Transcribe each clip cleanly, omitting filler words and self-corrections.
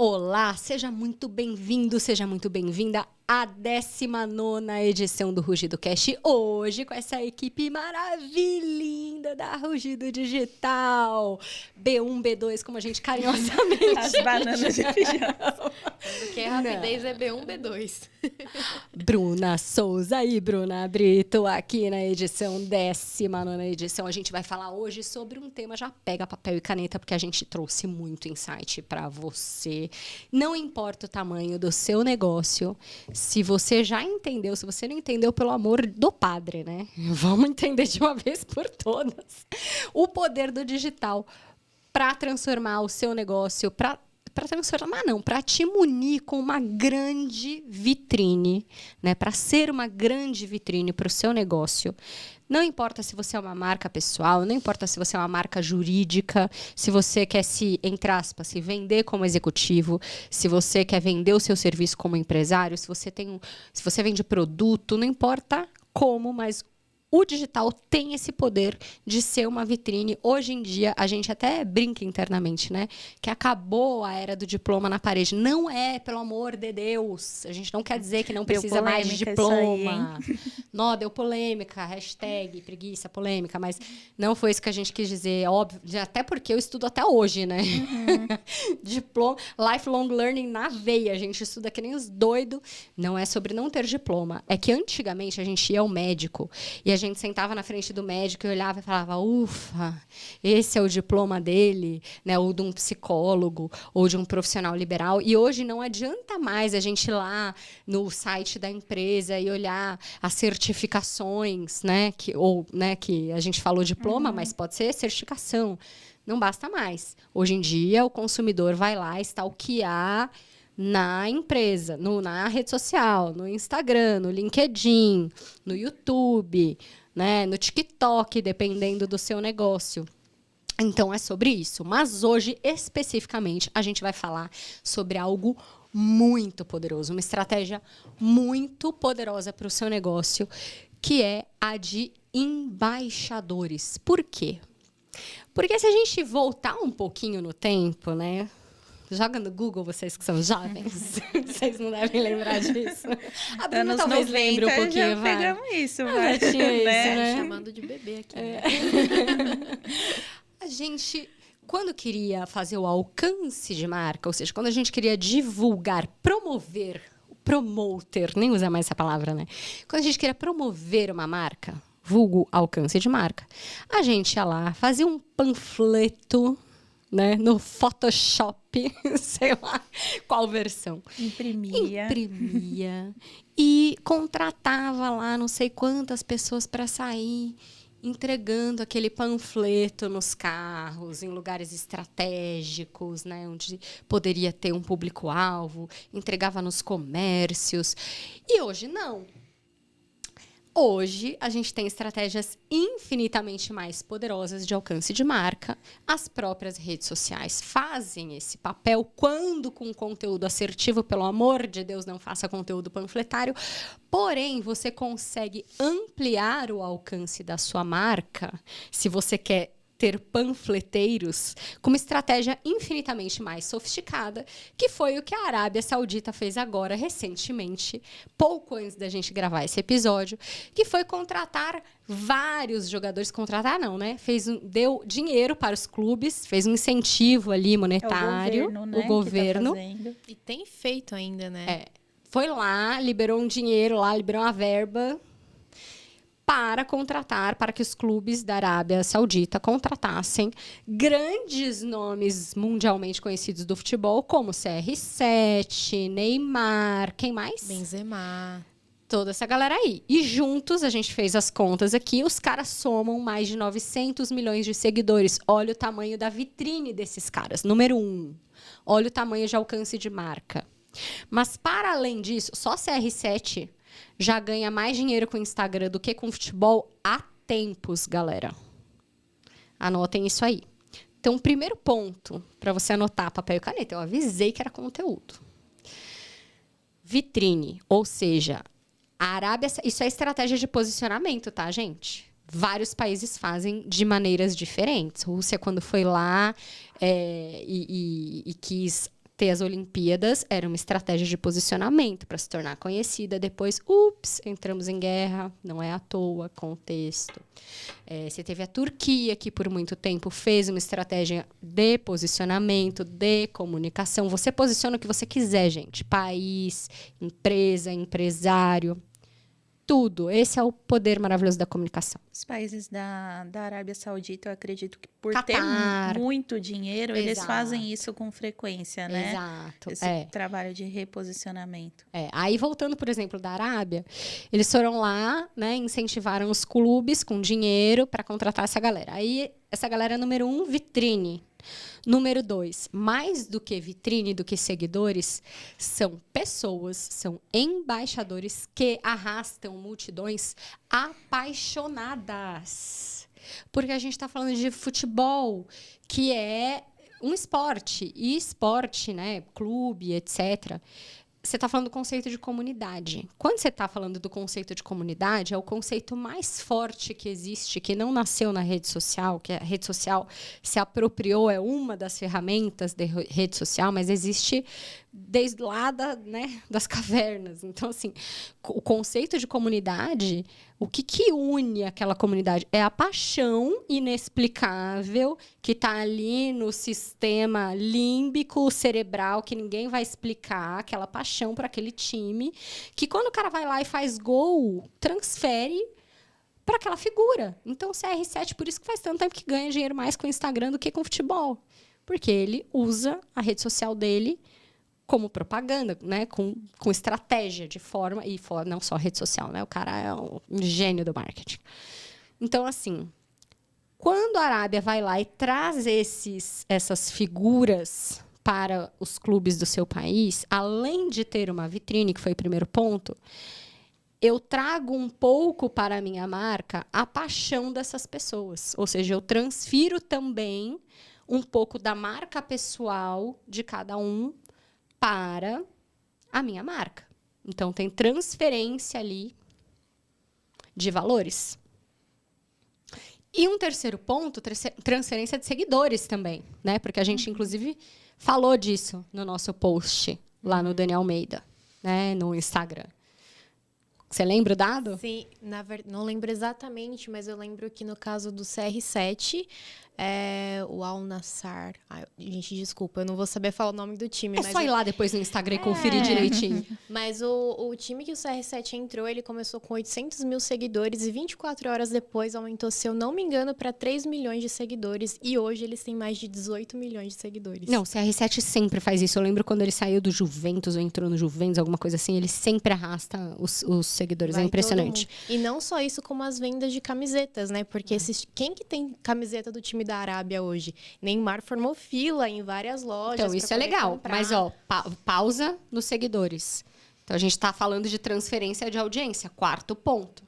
Olá, seja muito bem-vindo, seja muito bem-vinda à 19ª edição do Rugido Cast. Hoje com essa equipe maravilhosa da Rugido Digital. B1, B2, como a gente carinhosamente As bananas de pijama. Porque a rapidez é B1, B2. Bruna Souza e Bruna Brito aqui na edição 19ª edição. A gente vai falar hoje sobre um tema, já pega papel e caneta, porque a gente trouxe muito insight para você. Não importa o tamanho do seu negócio, se você já entendeu, se você não entendeu, pelo amor do padre, né? Vamos entender de uma vez por todas o poder do digital para transformar o seu negócio, para te munir com uma grande vitrine, né? Para ser uma grande vitrine para o seu negócio. Não importa se você é uma marca pessoal, não importa se você é uma marca jurídica, se você quer entre aspas, se vender como executivo, se você quer vender o seu serviço como empresário, se você vende produto, não importa como, mas o digital tem esse poder de ser uma vitrine. Hoje em dia, a gente até brinca internamente, né? Que acabou a era do diploma na parede. Não é, pelo amor de Deus. A gente não quer dizer que não precisa mais de diploma. Nó, deu polêmica, hashtag preguiça, polêmica, mas não foi isso que a gente quis dizer. Óbvio, até porque eu estudo até hoje, né? Diploma, lifelong learning na veia. A gente estuda que nem os doidos. Não é sobre não ter diploma. É que antigamente a gente ia ao médico e a gente sentava na frente do médico e olhava e falava, ufa, esse é o diploma dele, né? Ou de um psicólogo, ou de um profissional liberal. E hoje não adianta mais a gente ir lá no site da empresa e olhar as certificações, né? Que a gente falou diploma, mas pode ser certificação. Não basta mais. Hoje em dia, o consumidor vai lá stalkear na empresa, na rede social, no Instagram, no LinkedIn, no YouTube, né, no TikTok, dependendo do seu negócio. Então, é sobre isso. Mas hoje, especificamente, a gente vai falar sobre algo muito poderoso, uma estratégia muito poderosa para o seu negócio, que é a de embaixadores. Por quê? Porque se a gente voltar um pouquinho no tempo, né? Joga no Google, vocês que são jovens. Vocês não devem lembrar disso. A Bruna talvez lembre um pouquinho, já pegamos isso, vai. Tinha isso, né? Chamando de bebê aqui. Né? A gente, quando queria fazer o alcance de marca, ou seja, quando a gente queria divulgar, promover, promoter, nem usar mais essa palavra, né? Quando a gente queria promover uma marca, vulgo alcance de marca, a gente ia lá, fazia um panfleto, né, no Photoshop, sei lá qual versão. Imprimia e contratava lá não sei quantas pessoas para sair entregando aquele panfleto nos carros, em lugares estratégicos, né, onde poderia ter um público-alvo, entregava nos comércios. E hoje não. Hoje, a gente tem estratégias infinitamente mais poderosas de alcance de marca. As próprias redes sociais fazem esse papel quando com conteúdo assertivo, pelo amor de Deus, não faça conteúdo panfletário. Porém, você consegue ampliar o alcance da sua marca, se você quer ter panfleteiros, com uma estratégia infinitamente mais sofisticada, que foi o que a Arábia Saudita fez agora, recentemente, pouco antes da gente gravar esse episódio, que foi contratar vários jogadores. Contratar não, né? Deu dinheiro para os clubes, fez um incentivo ali monetário. O governo. E tem feito ainda, né? Foi lá, liberou um dinheiro lá, liberou uma verba para que os clubes da Arábia Saudita contratassem grandes nomes mundialmente conhecidos do futebol, como CR7, Neymar, quem mais? Benzema. Toda essa galera aí. E juntos, a gente fez as contas aqui, os caras somam mais de 900 milhões de seguidores. Olha o tamanho da vitrine desses caras. Número 1. Olha o tamanho de alcance de marca. Mas, para além disso, só CR7 já ganha mais dinheiro com o Instagram do que com o futebol há tempos, galera. Anotem isso aí. Então, o primeiro ponto para você anotar papel e caneta, eu avisei que era conteúdo. Vitrine, ou seja, a Arábia... Isso é estratégia de posicionamento, tá, gente? Vários países fazem de maneiras diferentes. A Rússia, quando foi lá e quis ter as Olimpíadas era uma estratégia de posicionamento para se tornar conhecida. Depois, entramos em guerra, não é à toa, contexto. Você teve a Turquia, que por muito tempo fez uma estratégia de posicionamento, de comunicação. Você posiciona o que você quiser, gente. País, empresa, empresário, tudo. Esse é o poder maravilhoso da comunicação. Os países da Arábia Saudita, eu acredito que por Catar. ter muito dinheiro, eles Exato. fazem isso com frequência, né? Exato. Esse trabalho de reposicionamento. Aí, voltando, por exemplo, da Arábia, eles foram lá, né, incentivaram os clubes com dinheiro para contratar essa galera. Aí, essa galera, número 1, vitrine. Número 2, mais do que vitrine, do que seguidores, são pessoas, são embaixadores que arrastam multidões apaixonadas. Porque a gente está falando de futebol, que é um esporte. E esporte, né, clube, etc., você está falando do conceito de comunidade. Quando você está falando do conceito de comunidade, é o conceito mais forte que existe, que não nasceu na rede social, que a rede social se apropriou, é uma das ferramentas da rede social, mas existe desde lá das cavernas. Então, assim, o conceito de comunidade, o que une aquela comunidade? É a paixão inexplicável que está ali no sistema límbico cerebral, que ninguém vai explicar, aquela paixão para aquele time, que quando o cara vai lá e faz gol, transfere para aquela figura. Então, o CR7, por isso que faz tanto tempo que ganha dinheiro mais com o Instagram do que com o futebol. Porque ele usa a rede social dele como propaganda, né? Com estratégia de forma... E não só rede social, né? O cara é um gênio do marketing. Então, assim, quando a Arábia vai lá e traz essas figuras para os clubes do seu país, além de ter uma vitrine, que foi o primeiro ponto, eu trago um pouco para a minha marca a paixão dessas pessoas. Ou seja, eu transfiro também um pouco da marca pessoal de cada um para a minha marca. Então, tem transferência ali de valores. E um terceiro ponto, transferência de seguidores também, né? Porque a gente, inclusive, falou disso no nosso post lá no Daniel Almeida, né? No Instagram. Você lembra o dado? Sim, não lembro exatamente, mas eu lembro que no caso do CR7, o Al Nassr. Gente, desculpa, eu não vou saber falar o nome do time. É só ir lá depois no Instagram e conferir direitinho. Mas o time que o CR7 entrou, ele começou com 800 mil seguidores e 24 horas depois aumentou, se eu não me engano, para 3 milhões de seguidores. E hoje eles têm mais de 18 milhões de seguidores. Não, o CR7 sempre faz isso. Eu lembro quando ele saiu do Juventus ou entrou no Juventus, alguma coisa assim, ele sempre arrasta os seguidores. É impressionante. E não só isso, como as vendas de camisetas, né? Porque quem que tem camiseta do time da Arábia hoje? Neymar formou fila em várias lojas. Então, isso é legal. Comprar. Mas, pausa nos seguidores. Então, a gente está falando de transferência de audiência. 4º ponto.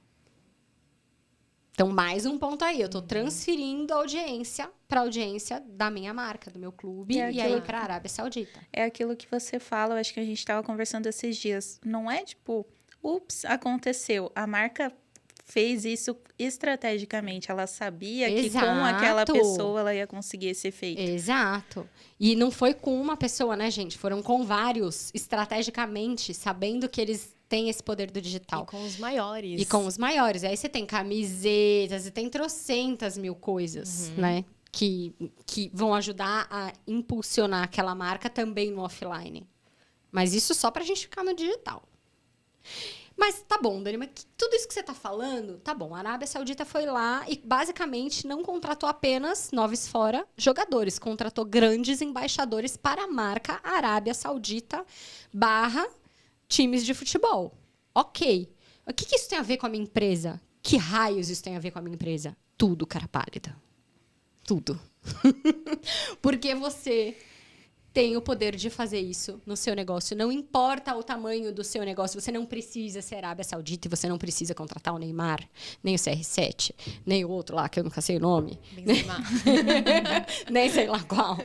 Então, mais um ponto aí. Eu estou transferindo a audiência para a audiência da minha marca, do meu clube, e aí para a Arábia Saudita. É aquilo que você fala, eu acho que a gente estava conversando esses dias. Não é tipo, aconteceu. A marca fez isso estrategicamente. Ela sabia que com aquela pessoa ela ia conseguir esse efeito. Exato. E não foi com uma pessoa, né, gente? Foram com vários, estrategicamente, sabendo que eles têm esse poder do digital. E com os maiores. E com os maiores. Aí você tem camisetas, e tem trocentas mil coisas, né? Que vão ajudar a impulsionar aquela marca também no offline. Mas isso só pra gente ficar no digital. Mas tá bom, Dani, mas tudo isso que você tá falando, tá bom. A Arábia Saudita foi lá e basicamente não contratou apenas noves fora jogadores, contratou grandes embaixadores para a marca Arábia Saudita / times de futebol. Ok. O que isso tem a ver com a minha empresa? Que raios isso tem a ver com a minha empresa? Tudo, cara pálida. Tudo. Porque você tem o poder de fazer isso no seu negócio. Não importa o tamanho do seu negócio. Você não precisa ser Arábia Saudita e você não precisa contratar o Neymar, nem o CR7, nem o outro lá, que eu nunca sei o nome. Nem sei lá qual.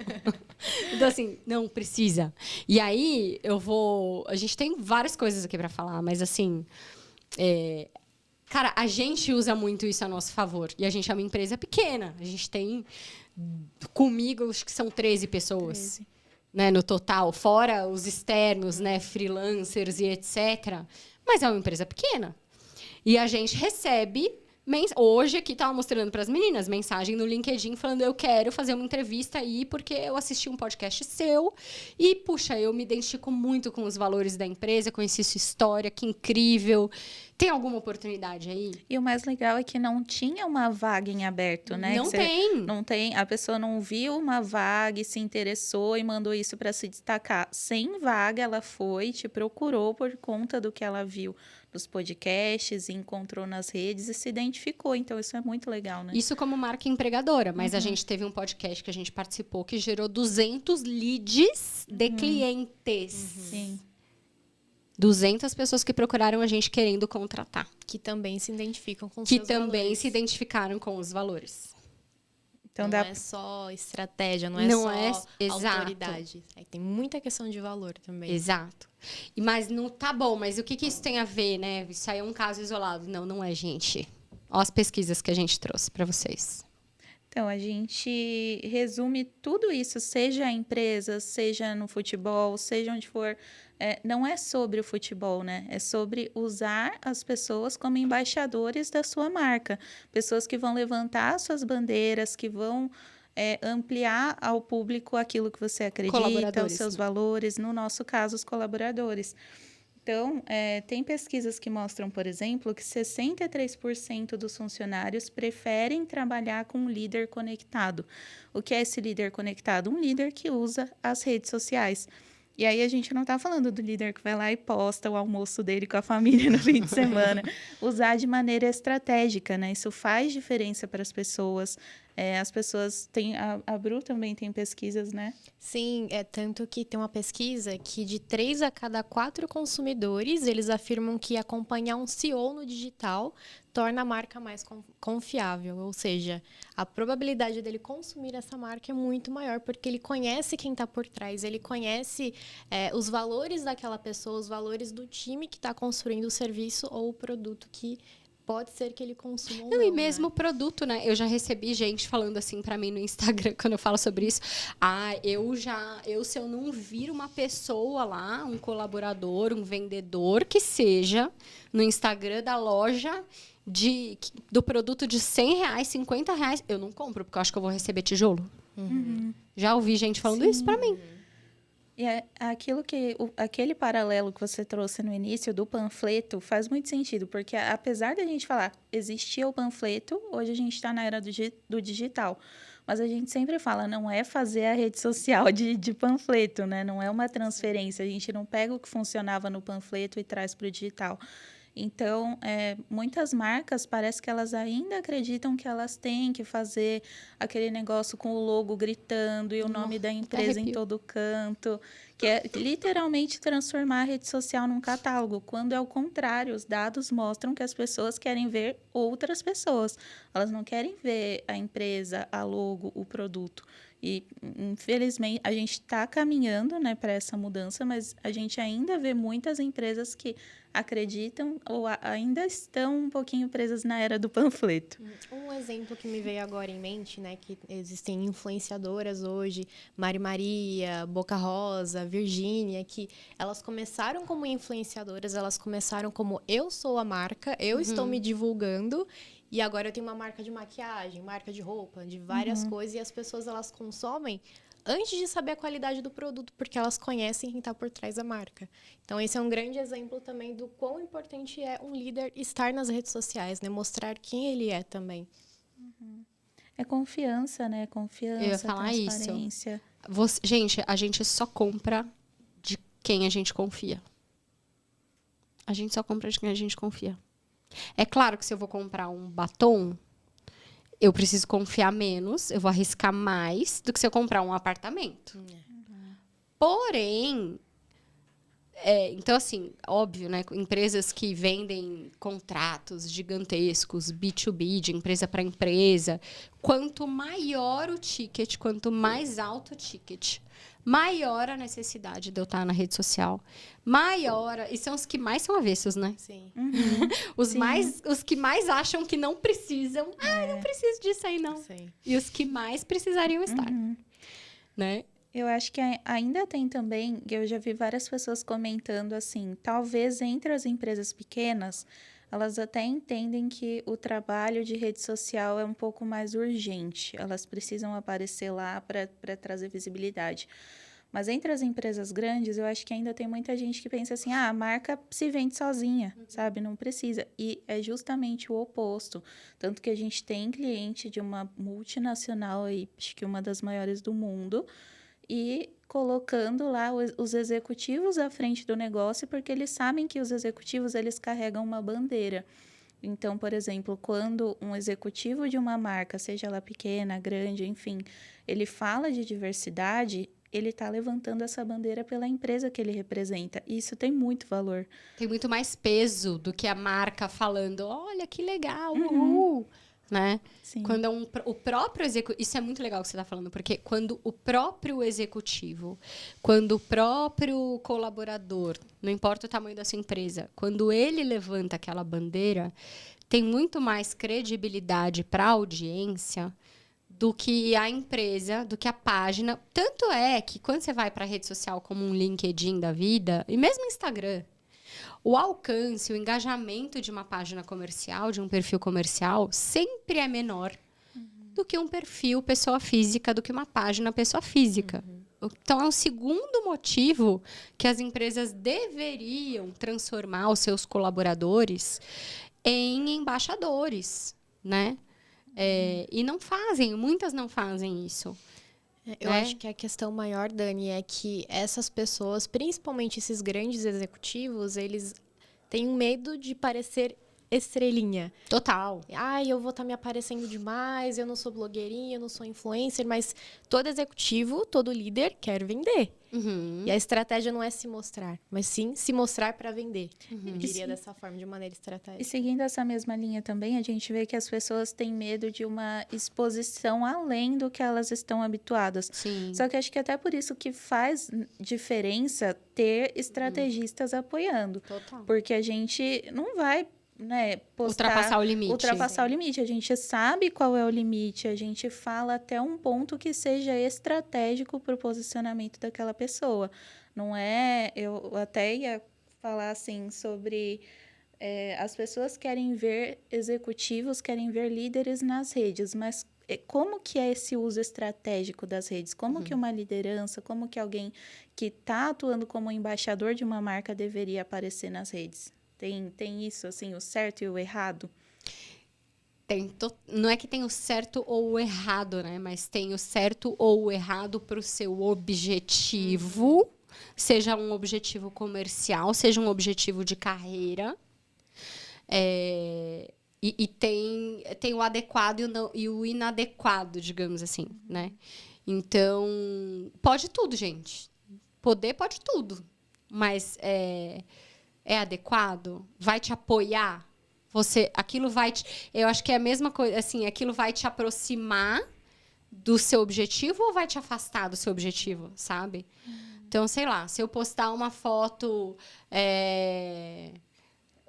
Então, assim, não precisa. E aí, a gente tem várias coisas aqui para falar, mas, assim... Cara, a gente usa muito isso a nosso favor. E a gente é uma empresa pequena. A gente tem... Comigo, acho que são 13 pessoas. 13. né, no total, fora os externos, né, freelancers e etc. Mas é uma empresa pequena. E a gente recebe... Hoje aqui estava mostrando para as meninas mensagem no LinkedIn falando eu quero fazer uma entrevista aí porque eu assisti um podcast seu e, puxa, eu me identifico muito com os valores da empresa, conheci sua história, que incrível. Tem alguma oportunidade aí? E o mais legal é que não tinha uma vaga em aberto, né? Não tem. A pessoa não viu uma vaga e se interessou e mandou isso para se destacar. Sem vaga, ela foi, te procurou por conta do que ela viu nos podcasts, encontrou nas redes e se identificou. Então, isso é muito legal, né? Isso como marca empregadora. Mas a gente teve um podcast que a gente participou que gerou 200 leads de clientes. Sim. 200 pessoas que procuraram a gente querendo contratar. Que também se identificam com os Que seus também valores. se identificaram com os valores. Então não é só estratégia, não é só autoridade. Aí tem muita questão de valor também. Exato. Mas não tá bom, mas o que isso tem a ver, né? Isso aí é um caso isolado. Não é, gente. Olha as pesquisas que a gente trouxe para vocês. Então, a gente resume tudo isso, seja a empresa, seja no futebol, seja onde for. Não é sobre o futebol, né? É sobre usar as pessoas como embaixadores da sua marca. Pessoas que vão levantar suas bandeiras, que vão ampliar ao público aquilo que você acredita, os seus valores. No nosso caso, os colaboradores. Então, tem pesquisas que mostram, por exemplo, que 63% dos funcionários preferem trabalhar com um líder conectado. O que é esse líder conectado? Um líder que usa as redes sociais. E aí a gente não está falando do líder que vai lá e posta o almoço dele com a família no fim de semana. Usar de maneira estratégica, né? Isso faz diferença para as pessoas. As pessoas têm... A Bru também tem pesquisas, né? Sim, tanto que tem uma pesquisa que de 3 a cada 4 consumidores, eles afirmam que acompanhar um CEO no digital torna a marca mais confiável. Ou seja, a probabilidade dele consumir essa marca é muito maior, porque ele conhece quem está por trás, ele conhece os valores daquela pessoa, os valores do time que está construindo o serviço ou o produto que pode ser que ele consuma ou não. E mesmo o produto, né? Eu já recebi gente falando assim pra mim no Instagram, quando eu falo sobre isso. Se eu não vir uma pessoa lá, um colaborador, um vendedor, que seja, no Instagram da loja do produto de R$100, R$50, eu não compro, porque eu acho que eu vou receber tijolo. Já ouvi gente falando isso pra mim. E aquele paralelo que você trouxe no início do panfleto faz muito sentido, porque apesar da gente falar, existia o panfleto, hoje a gente está na era do digital, mas a gente sempre fala, não é fazer a rede social de panfleto, né? Não é uma transferência, a gente não pega o que funcionava no panfleto e traz para o digital. Então, muitas marcas, parece que elas ainda acreditam que elas têm que fazer aquele negócio com o logo gritando e o nome da empresa em todo canto, que é literalmente transformar a rede social num catálogo, quando é o contrário, os dados mostram que as pessoas querem ver outras pessoas, elas não querem ver a empresa, a logo, o produto. E, infelizmente, a gente está caminhando, né, para essa mudança, mas a gente ainda vê muitas empresas que acreditam ou ainda estão um pouquinho presas na era do panfleto. Um exemplo que me veio agora em mente, né, que existem influenciadoras hoje, Mari Maria, Boca Rosa, Virgínia, que elas começaram como influenciadoras, elas começaram como eu sou a marca, eu estou me divulgando. E agora eu tenho uma marca de maquiagem, marca de roupa, de várias coisas. E as pessoas, elas consomem antes de saber a qualidade do produto, porque elas conhecem quem está por trás da marca. Então, esse é um grande exemplo também do quão importante é um líder estar nas redes sociais, né? Mostrar quem ele é também. É confiança, né? Confiança, eu ia falar transparência. Isso. Gente, a gente só compra de quem a gente confia. A gente só compra de quem a gente confia. É claro que se eu vou comprar um batom, eu preciso confiar menos, eu vou arriscar mais do que se eu comprar um apartamento. Porém, então assim, óbvio, né? Empresas que vendem contratos gigantescos, B2B, de empresa para empresa, quanto maior o ticket, quanto mais alto o ticket, maior a necessidade de eu estar na rede social. E são os que mais são avessos, né? Sim. Os que mais acham que não precisam. Não preciso disso aí, não. Sim. E os que mais precisariam estar. Né? Eu acho que ainda tem também, eu já vi várias pessoas comentando assim, talvez entre as empresas pequenas, elas até entendem que o trabalho de rede social é um pouco mais urgente, elas precisam aparecer lá para trazer visibilidade. Mas entre as empresas grandes, eu acho que ainda tem muita gente que pensa assim, a marca se vende sozinha, sabe? Não precisa. E é justamente o oposto. Tanto que a gente tem cliente de uma multinacional aí, acho que uma das maiores do mundo, e colocando lá os executivos à frente do negócio, porque eles sabem que os executivos, eles carregam uma bandeira. Então, por exemplo, quando um executivo de uma marca, seja ela pequena, grande, enfim, ele fala de diversidade, ele está levantando essa bandeira pela empresa que ele representa. E isso tem muito valor. Tem muito mais peso do que a marca falando, olha que legal, uhul. Né? Sim. Quando é o próprio executivo... Isso é muito legal que você está falando, porque quando o próprio executivo, quando o próprio colaborador, não importa o tamanho da sua empresa, quando ele levanta aquela bandeira, tem muito mais credibilidade para a audiência do que a empresa, do que a página. Tanto é que quando você vai para a rede social como um LinkedIn da vida, e mesmo Instagram, o alcance, o engajamento de uma página comercial, de um perfil comercial, sempre é menor do que um perfil pessoa física, do que uma página pessoa física. Então, é um segundo motivo que as empresas deveriam transformar os seus colaboradores em embaixadores, né? E não fazem, muitas não fazem isso. Eu acho que a questão maior, Dani, é que essas pessoas, principalmente esses grandes executivos, eles têm medo de parecer estrelinha. Total. Eu vou estar me aparecendo demais, eu não sou blogueirinha, eu não sou influencer, mas todo executivo, todo líder quer vender. E a estratégia não é se mostrar, mas sim se mostrar para vender. Eu diria dessa forma, de maneira estratégica. E seguindo essa mesma linha também, a gente vê que as pessoas têm medo de uma exposição além do que elas estão habituadas. Sim. Só que acho que até por isso que faz diferença ter estrategistas apoiando. Total. Porque a gente não vai ultrapassar o limite. Ultrapassar o limite. A gente sabe qual é o limite, a gente fala até um ponto que seja estratégico para o posicionamento daquela pessoa. Não é... Eu até ia falar assim sobre... as pessoas querem ver executivos, querem ver líderes nas redes, mas como que é esse uso estratégico das redes? Como que uma liderança, como que alguém que está atuando como embaixador de uma marca deveria aparecer nas redes? Tem isso, assim, o certo e o errado? Não é que tem o certo ou o errado, né? Mas tem o certo ou o errado para o seu objetivo, seja um objetivo comercial, seja um objetivo de carreira. E tem o adequado e o inadequado, digamos assim, né? Então, pode tudo, gente. Poder pode tudo. Mas é adequado? Vai te apoiar? Aquilo vai eu acho que é a mesma coisa, assim, aquilo vai te aproximar do seu objetivo ou vai te afastar do seu objetivo, sabe? Então, sei lá, se eu postar uma foto...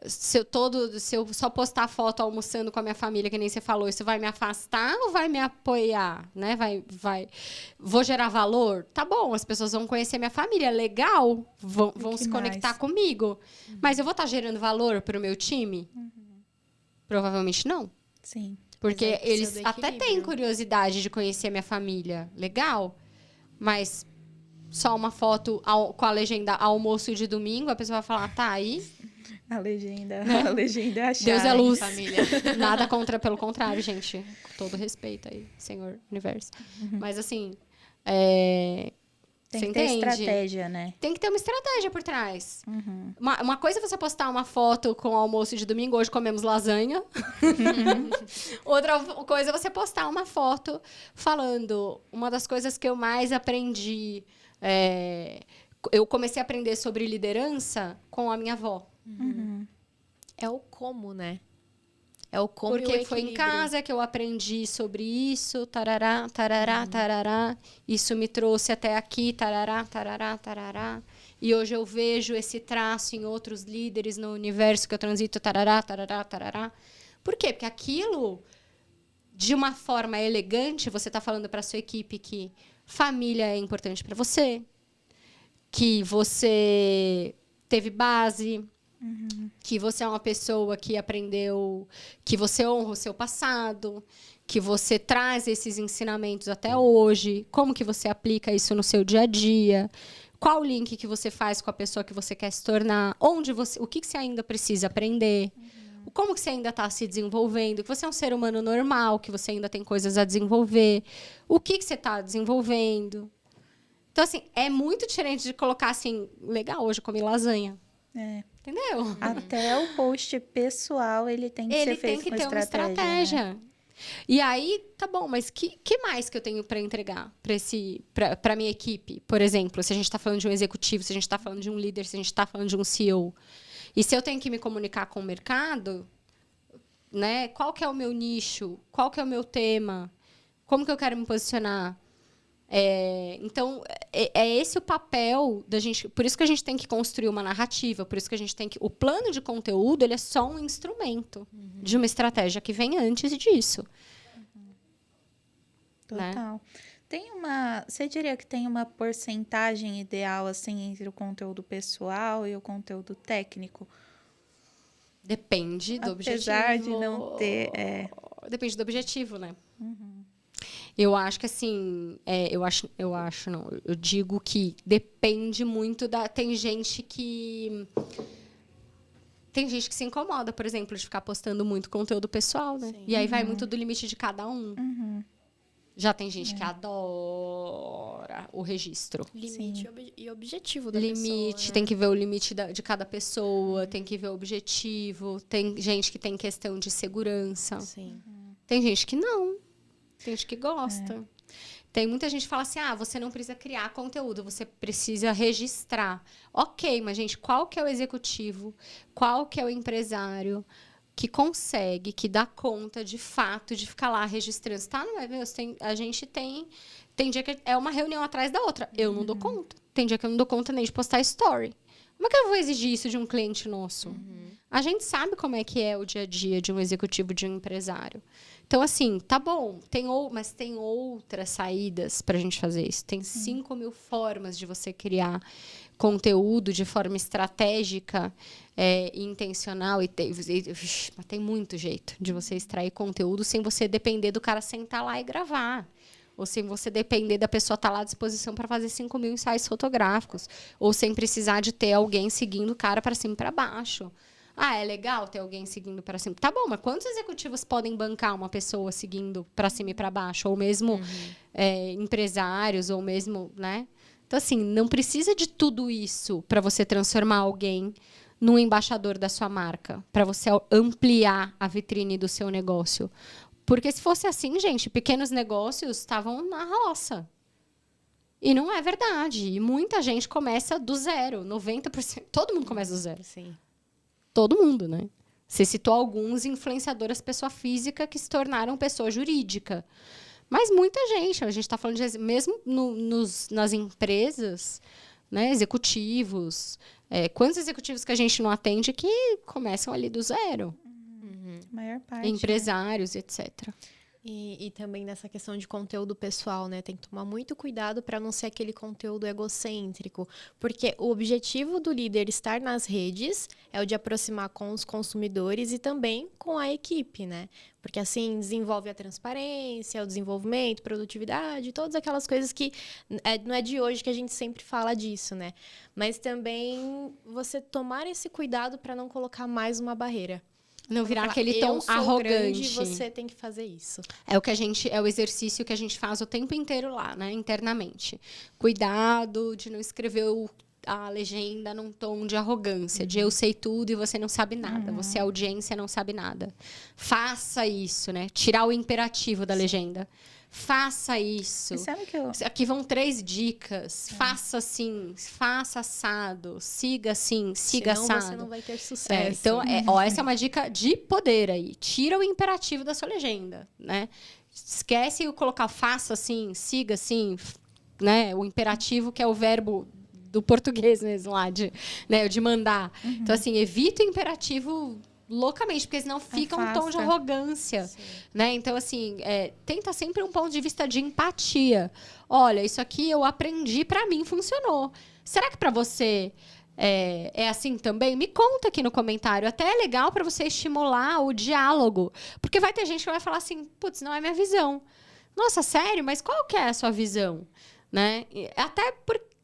Se eu só postar foto almoçando com a minha família, que nem você falou, isso vai me afastar ou vai me apoiar, né? Vou gerar valor? Tá bom, as pessoas vão conhecer minha família, legal, vão se conectar comigo. Mas eu vou estar gerando valor para o meu time? Provavelmente não. Sim. Porque eles até têm curiosidade de conhecer a minha família, legal, mas só uma foto com a legenda almoço de domingo, a pessoa vai falar, tá aí... A legenda é a chave. Deus é luz. Família. Nada contra, pelo contrário, gente. Com todo respeito aí, Senhor Universo. Mas, assim, tem que ter estratégia, né? Tem que ter uma estratégia por trás. Uma coisa é você postar uma foto com o almoço de domingo, hoje comemos lasanha. Outra coisa é você postar uma foto falando uma das coisas que eu mais aprendi. Eu comecei a aprender sobre liderança com a minha avó. É o como, né? É o como. Porque foi em casa que eu aprendi sobre isso, tarará, tarará, tarará. Isso me trouxe até aqui, tarará, tarará, tarará. E hoje eu vejo esse traço em outros líderes no universo que eu transito, tarará, tarará, tarará. Por quê? Porque aquilo, de uma forma elegante, você está falando para a sua equipe que família é importante para você, que você teve base, que você é uma pessoa que aprendeu, que você honra o seu passado, que você traz esses ensinamentos até hoje, como que você aplica isso no seu dia a dia, qual o link que você faz com a pessoa que você quer se tornar, o que você ainda precisa aprender, como que você ainda está se desenvolvendo, que você é um ser humano normal, que você ainda tem coisas a desenvolver, o que você está desenvolvendo. Então, assim, é muito diferente de colocar assim, legal, hoje eu comi lasanha. Entendeu? Até o post pessoal, ele tem que ser feito com uma estratégia. Né? E aí, tá bom, mas que mais que eu tenho para entregar para minha equipe? Por exemplo, se a gente está falando de um executivo, se a gente está falando de um líder, se a gente está falando de um CEO. E se eu tenho que me comunicar com o mercado, né? Qual que é o meu nicho? Qual que é o meu tema? Como que eu quero me posicionar? Então, é esse o papel da gente. Por isso que a gente tem que construir uma narrativa, por isso que a gente tem que. O plano de conteúdo, ele é só um instrumento de uma estratégia que vem antes disso. Total. Né? Você diria que tem uma porcentagem ideal assim entre o conteúdo pessoal e o conteúdo técnico? Depende do objetivo. Apesar de não ter. Depende do objetivo, né? Eu acho que assim, eu digo que depende muito tem gente que se incomoda, por exemplo, de ficar postando muito conteúdo pessoal, né? Sim. E aí vai muito do limite de cada um. Já tem gente que adora o registro. Limite e objetivo da pessoa. Né? Tem que ver o limite de cada pessoa, tem que ver o objetivo. Tem gente que tem questão de segurança. Sim. Tem gente que não. Tem gente que gosta. Tem muita gente que fala assim, você não precisa criar conteúdo, você precisa registrar. Ok, mas, gente, qual que é o executivo? Qual que é o empresário que consegue, que dá conta, de fato, de ficar lá registrando? Tá, não é mesmo? A gente tem dia que é uma reunião atrás da outra. Eu não dou conta. Tem dia que eu não dou conta nem de postar story. Como é que eu vou exigir isso de um cliente nosso? A gente sabe como é que é o dia a dia de um executivo, de um empresário. Então, assim, tá bom, mas tem outras saídas para a gente fazer isso. Tem 5.000 formas de você criar conteúdo de forma estratégica e intencional. Mas tem muito jeito de você extrair conteúdo sem você depender do cara sentar lá e gravar. Ou sem você depender da pessoa estar lá à disposição para fazer 5.000 ensaios fotográficos. Ou sem precisar de ter alguém seguindo o cara para cima e para baixo. É legal ter alguém seguindo para cima. Tá bom, mas quantos executivos podem bancar uma pessoa seguindo para cima e para baixo? Ou mesmo empresários, ou mesmo, né? Então, assim, não precisa de tudo isso para você transformar alguém num embaixador da sua marca. Para você ampliar a vitrine do seu negócio. Porque se fosse assim, gente, pequenos negócios estavam na roça. E não é verdade. E muita gente começa do zero. 90%. Todo mundo começa do zero. Sim. Todo mundo, né? Você citou alguns influenciadores pessoa física que se tornaram pessoa jurídica. Mas muita gente, a gente está falando de, mesmo nas empresas, né, executivos. Quantos executivos que a gente não atende que começam ali do zero? Maior parte. Empresários, etc. E também nessa questão de conteúdo pessoal, né? Tem que tomar muito cuidado para não ser aquele conteúdo egocêntrico. Porque o objetivo do líder estar nas redes é o de aproximar com os consumidores e também com a equipe, né? Porque assim desenvolve a transparência, o desenvolvimento, produtividade, todas aquelas coisas que não é de hoje que a gente sempre fala disso, né? Mas também você tomar esse cuidado para não colocar mais uma barreira. Não virar aquele tom arrogante. Grande, você tem que fazer isso. É o exercício que a gente faz o tempo inteiro lá, né, internamente. Cuidado de não escrever a legenda num tom de arrogância, de eu sei tudo e você não sabe nada. Você, audiência, não sabe nada. Faça isso, né? Tirar o imperativo da legenda. Faça isso. E sabe que Aqui vão 3 dicas. Faça assim, faça assado, siga assim, siga Senão assado. Você não vai ter sucesso. Então, essa é uma dica de poder aí. Tira o imperativo da sua legenda, né? Esquece o colocar faça assim, siga assim, né? O imperativo que é o verbo do português mesmo lá, de mandar. Então, assim, evita o imperativo loucamente, porque senão fica um tom de arrogância, né? Então, assim, tenta sempre um ponto de vista de empatia. Olha, isso aqui eu aprendi, pra mim funcionou. Será que pra você é assim também? Me conta aqui no comentário. Até é legal pra você estimular o diálogo. Porque vai ter gente que vai falar assim, putz, não é minha visão. Nossa, sério? Mas qual que é a sua visão? Né?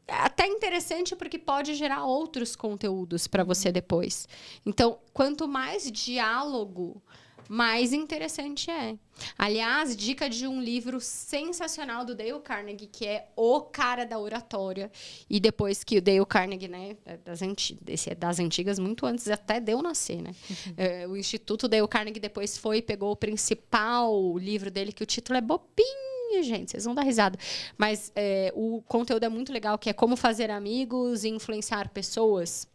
Até interessante porque pode gerar outros conteúdos para você depois. Então, quanto mais diálogo, mais interessante é. Aliás, dica de um livro sensacional do Dale Carnegie, que é O Cara da Oratória. E depois que o Dale Carnegie, né, esse é das antigas, muito antes até de eu nascer, né? O Instituto Dale Carnegie depois pegou o principal livro dele, que o título é bobinho, gente, vocês vão dar risada. Mas o conteúdo é muito legal, que é Como Fazer Amigos e Influenciar Pessoas.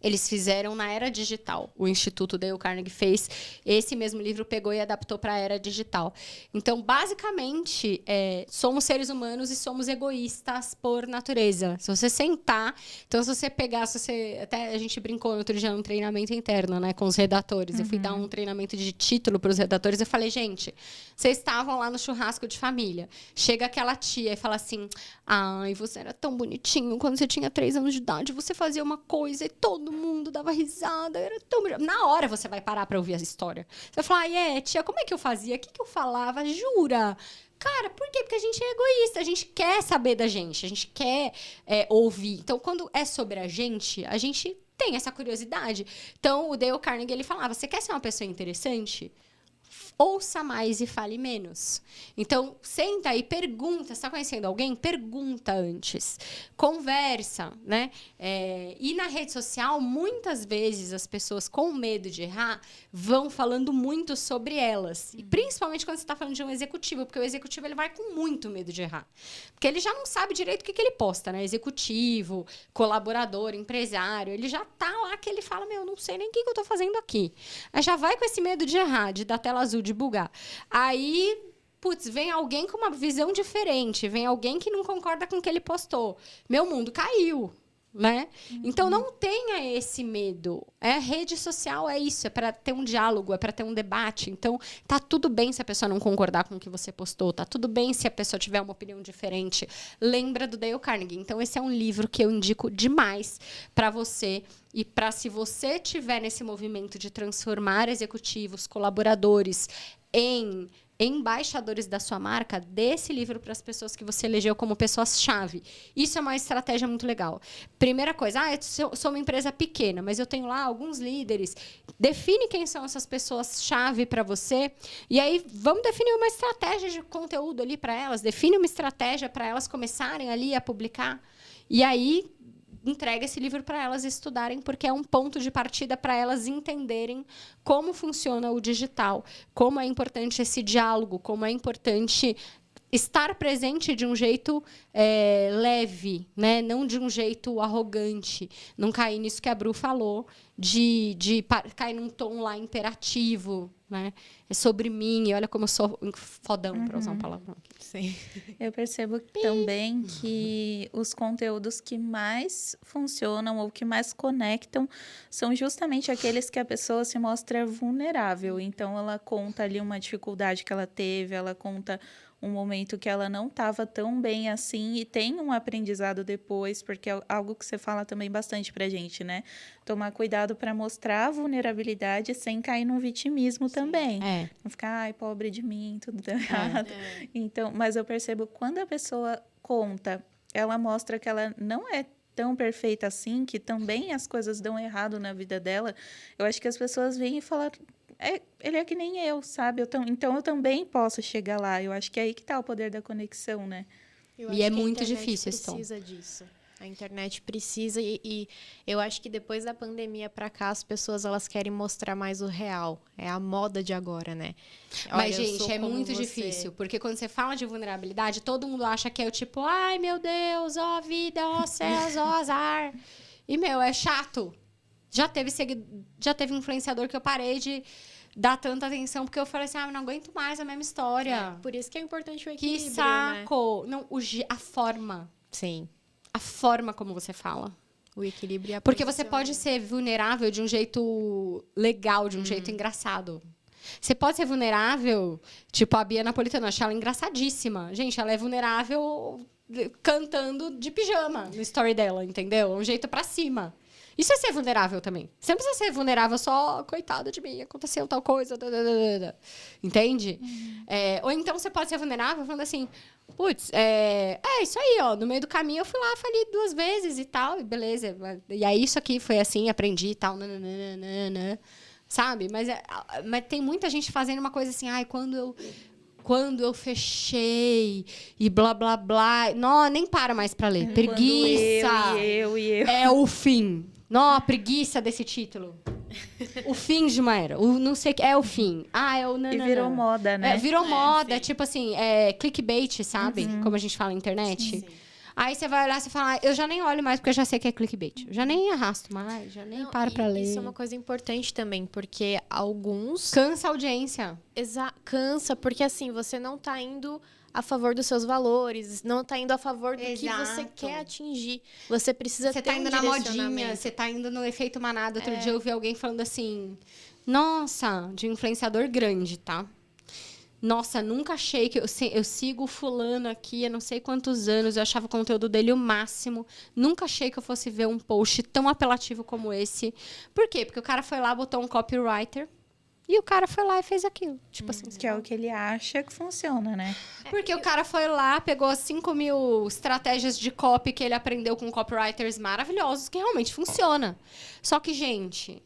Eles fizeram na era digital. O Instituto Dale Carnegie fez esse mesmo livro, pegou e adaptou para a era digital. Então, basicamente, somos seres humanos e somos egoístas por natureza. Se você sentar... Então, se você pegar... até a gente brincou no outro dia num treinamento interno, né, com os redatores. Eu fui dar um treinamento de título para os redatores. Eu falei, gente, vocês estavam lá no churrasco de família. Chega aquela tia e fala assim, ai, você era tão bonitinho. Quando você tinha 3 anos de idade, você fazia uma coisa e todo mundo dava risada, era tão... Na hora você vai parar pra ouvir a história. Você vai falar, tia, como é que eu fazia? O que eu falava? Jura? Cara, por quê? Porque a gente é egoísta, a gente quer saber da gente, a gente quer ouvir. Então, quando é sobre a gente tem essa curiosidade. Então, o Dale Carnegie, ele falava, você quer ser uma pessoa interessante? Ouça mais e fale menos. Então, senta e pergunta. Você está conhecendo alguém? Pergunta antes. Conversa, né? E na rede social, muitas vezes, as pessoas com medo de errar vão falando muito sobre elas. E principalmente quando você está falando de um executivo, porque o executivo ele vai com muito medo de errar. Porque ele já não sabe direito o que ele posta, né? Executivo, colaborador, empresário. Ele já tá lá que ele fala, não sei nem o que eu estou fazendo aqui. Aí já vai com esse medo de errar, de dar tela azul, de bugar. Aí, vem alguém com uma visão diferente, vem alguém que não concorda com o que ele postou. Meu mundo caiu, né? Então, não tenha esse medo. Rede social é isso, é para ter um diálogo, é para ter um debate. Então, tá tudo bem se a pessoa não concordar com o que você postou, tá tudo bem se a pessoa tiver uma opinião diferente. Lembra do Dale Carnegie. Então, esse é um livro que eu indico demais para você. E para se você tiver nesse movimento de transformar executivos, colaboradores em embaixadores da sua marca, dê esse livro para as pessoas que você elegeu como pessoas-chave. Isso é uma estratégia muito legal. Primeira coisa, eu sou uma empresa pequena, mas eu tenho lá alguns líderes. Define quem são essas pessoas-chave para você. E aí, vamos definir uma estratégia de conteúdo ali para elas. Define uma estratégia para elas começarem ali a publicar. E aí, entrega esse livro para elas estudarem, porque é um ponto de partida para elas entenderem como funciona o digital, como é importante esse diálogo, como é importante estar presente de um jeito leve, né? Não de um jeito arrogante. Não cair nisso que a Bru falou, de cair num tom lá imperativo, né? É sobre mim, olha como eu sou fodão, para usar um palavrão aqui. Sim. Eu percebo também que os conteúdos que mais funcionam ou que mais conectam são justamente aqueles que a pessoa se mostra vulnerável. Então, ela conta ali uma dificuldade que ela teve, ela conta um momento que ela não estava tão bem assim e tem um aprendizado depois, porque é algo que você fala também bastante pra gente, né? Tomar cuidado para mostrar a vulnerabilidade sem cair num vitimismo também. Não ficar, ai, pobre de mim, tudo deu errado. Então, mas eu percebo quando a pessoa conta, ela mostra que ela não é tão perfeita assim, que também as coisas dão errado na vida dela. Eu acho que as pessoas vêm e falam, ele é que nem eu, sabe? Então eu também posso chegar lá. Eu acho que é aí que está o poder da conexão, né? E é muito difícil, Tom. A internet precisa disso. A internet precisa e eu acho que depois da pandemia para cá as pessoas elas querem mostrar mais o real. É a moda de agora, né? Mas, gente, é muito difícil. Porque quando você fala de vulnerabilidade, todo mundo acha que é o tipo, ai, meu Deus, ó vida, ó céus, ó azar. E, é chato. Já teve influenciador que eu parei de dar tanta atenção, porque eu falei assim, não aguento mais a mesma história. Por isso que é importante o equilíbrio, que saco! Né? Não, a forma. Sim. A forma como você fala. O equilíbrio e a Porque você pode ser vulnerável de um jeito legal, de um jeito engraçado. Você pode ser vulnerável, tipo a Bia Napolitano, eu acho ela engraçadíssima. Gente, ela é vulnerável cantando de pijama no story dela, entendeu? Um jeito pra cima. Isso é ser vulnerável também. Você não precisa ser vulnerável só, coitada de mim, aconteceu tal coisa. Entende? Ou então você pode ser vulnerável falando assim, putz, isso aí, ó. No meio do caminho eu fui lá, falei 2 vezes e tal, e beleza. E aí isso aqui foi assim, aprendi e tal, sabe? Mas tem muita gente fazendo uma coisa assim, ai, quando eu fechei e blá, blá, blá. Não, nem para mais pra ler. Preguiça. Eu. É o fim. Não, preguiça desse título. O fim de uma era. O não sei o que. É o fim. É o nananã. E virou moda, né? Virou moda. Sim. Tipo assim, clickbait, sabe? Como a gente fala na internet. Sim. Aí você vai olhar e fala, eu já nem olho mais porque eu já sei que é clickbait. Eu já nem arrasto mais, já nem paro pra ler. Isso é uma coisa importante também, porque alguns... Cansa a audiência. Cansa, porque assim, você não tá indo a favor dos seus valores, não tá indo a favor do que você quer atingir. Você precisa ter tá indo na modinha, você tá indo no efeito manada. Outro dia eu ouvi alguém falando assim, nossa, de influenciador grande, tá? Nossa, nunca achei que... Eu sigo o fulano aqui há não sei quantos anos. Eu achava o conteúdo dele o máximo. Nunca achei que eu fosse ver um post tão apelativo como esse. Por quê? Porque o cara foi lá, botou um copywriter. E o cara foi lá e fez aquilo. Tipo assim. Que é o que ele acha que funciona, né? Porque o cara foi lá, pegou 5.000 estratégias de copy que ele aprendeu com copywriters maravilhosos, que realmente funciona. Só que, gente...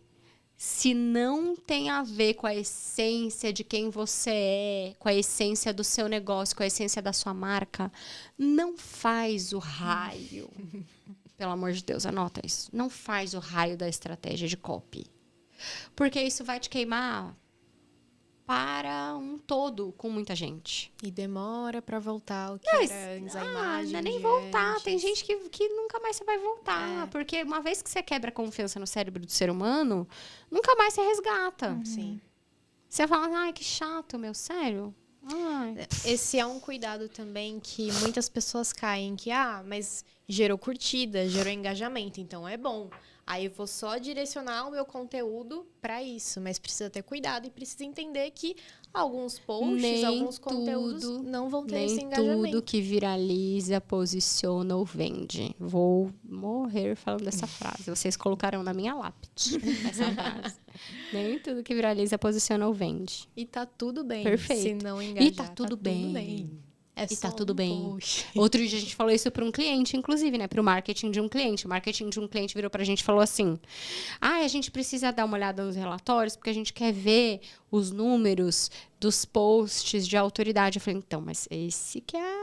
Se não tem a ver com a essência de quem você é, com a essência do seu negócio, com a essência da sua marca, não faz o raio. Pelo amor de Deus, anota isso. Não faz o raio da estratégia de copy. Porque isso vai te queimar para um todo com muita gente. E demora pra voltar o que era antes, a imagem. Não é nem voltar. Tem gente que nunca mais você vai voltar. Porque uma vez que você quebra a confiança no cérebro do ser humano, nunca mais você resgata. Sim. Você fala, ai, que chato, meu, sério? Ai. Esse é um cuidado também que muitas pessoas caem, que, mas gerou curtida, gerou engajamento, então é bom. Aí eu vou só direcionar o meu conteúdo para isso, mas precisa ter cuidado e precisa entender que alguns posts, alguns conteúdos não vão ter esse engajamento. Nem tudo que viraliza, posiciona ou vende. Vou morrer falando essa frase. Vocês colocarão na minha lápide essa frase. Nem tudo que viraliza, posiciona ou vende. E tá tudo bem. Perfeito. Se não engajar, e tá tudo bem. E tá tudo bem. Post. Outro dia a gente falou isso para um cliente, inclusive, né? Para o marketing de um cliente. O marketing de um cliente virou para a gente e falou assim, a gente precisa dar uma olhada nos relatórios porque a gente quer ver os números dos posts de autoridade. Eu falei, então, mas esse que é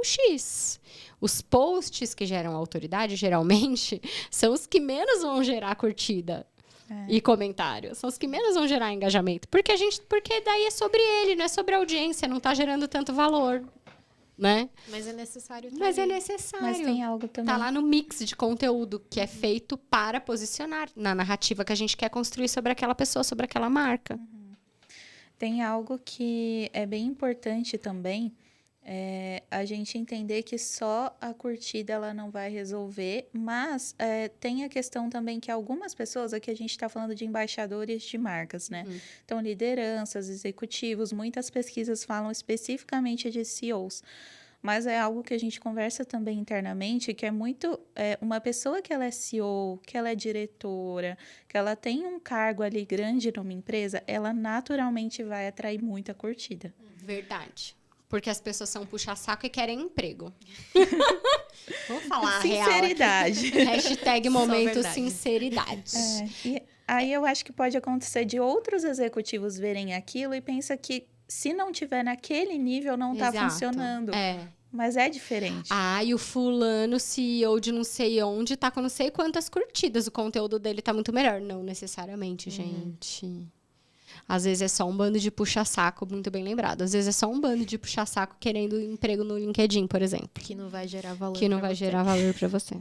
o X. Os posts que geram autoridade, geralmente, são os que menos vão gerar curtida. E comentário. São os que menos vão gerar engajamento. Porque daí é sobre ele, não é sobre a audiência. Não está gerando tanto valor. Né? Mas é necessário também. Mas é necessário. Mas tem algo também. Tá lá no mix de conteúdo que é feito para posicionar na narrativa que a gente quer construir sobre aquela pessoa, sobre aquela marca. Tem algo que é bem importante também, a gente entender que só a curtida ela não vai resolver, mas tem a questão também que algumas pessoas, aqui a gente está falando de embaixadores de marcas, né? Então, lideranças, executivos, muitas pesquisas falam especificamente de CEOs, mas é algo que a gente conversa também internamente, que é muito... uma pessoa que ela é CEO, que ela é diretora, que ela tem um cargo ali grande numa empresa, ela naturalmente vai atrair muita curtida. Verdade. Porque as pessoas são puxa-saco e querem emprego. Vamos falar sinceridade. Real. Hashtag momento sinceridade. E aí eu acho que pode acontecer de outros executivos verem aquilo e pensa que se não tiver naquele nível não está funcionando. Mas é diferente. E o fulano, CEO de não sei onde, tá com não sei quantas curtidas. O conteúdo dele tá muito melhor. Não necessariamente, gente. Às vezes é só um bando de puxa-saco, muito bem lembrado. Às vezes é só um bando de puxa-saco querendo emprego no LinkedIn, por exemplo. Que não vai gerar valor. Que não vai gerar valor para você.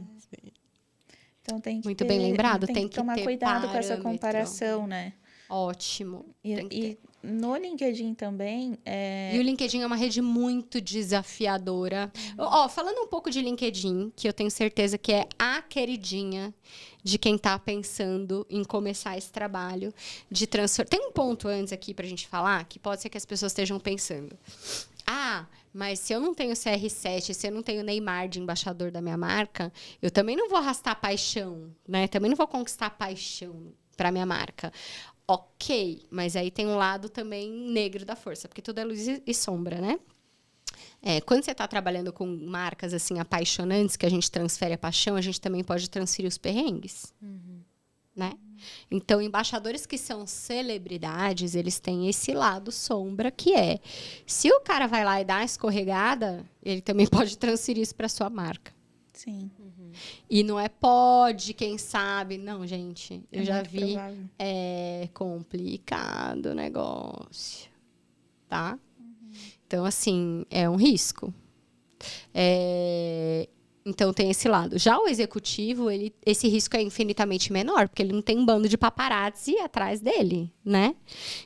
Então tem que muito bem lembrado. Tem que tomar ter cuidado com essa parâmetro. comparação, né? Ótimo. E no LinkedIn também... E o LinkedIn é uma rede muito desafiadora. Falando um pouco de LinkedIn, que eu tenho certeza que é a queridinha de quem está pensando em começar esse trabalho de transformar. Tem um ponto antes aqui para a gente falar, que pode ser que as pessoas estejam pensando. Mas se eu não tenho CR7, se eu não tenho Neymar de embaixador da minha marca, eu também não vou arrastar paixão, né? Também não vou conquistar paixão para minha marca. Ok, mas aí tem um lado também negro da força, porque tudo é luz e sombra, né? Quando você está trabalhando com marcas assim apaixonantes, que a gente transfere a paixão, a gente também pode transferir os perrengues, né? Então, embaixadores que são celebridades, eles têm esse lado sombra, que é, se o cara vai lá e dá uma escorregada, ele também pode transferir isso para sua marca. Sim. E não pode, quem sabe. Não, gente, eu já vi. Provável. É complicado o negócio, tá? Então, assim, é um risco. Então, tem esse lado. Já o executivo, esse risco é infinitamente menor, porque ele não tem um bando de paparazzi atrás dele, né?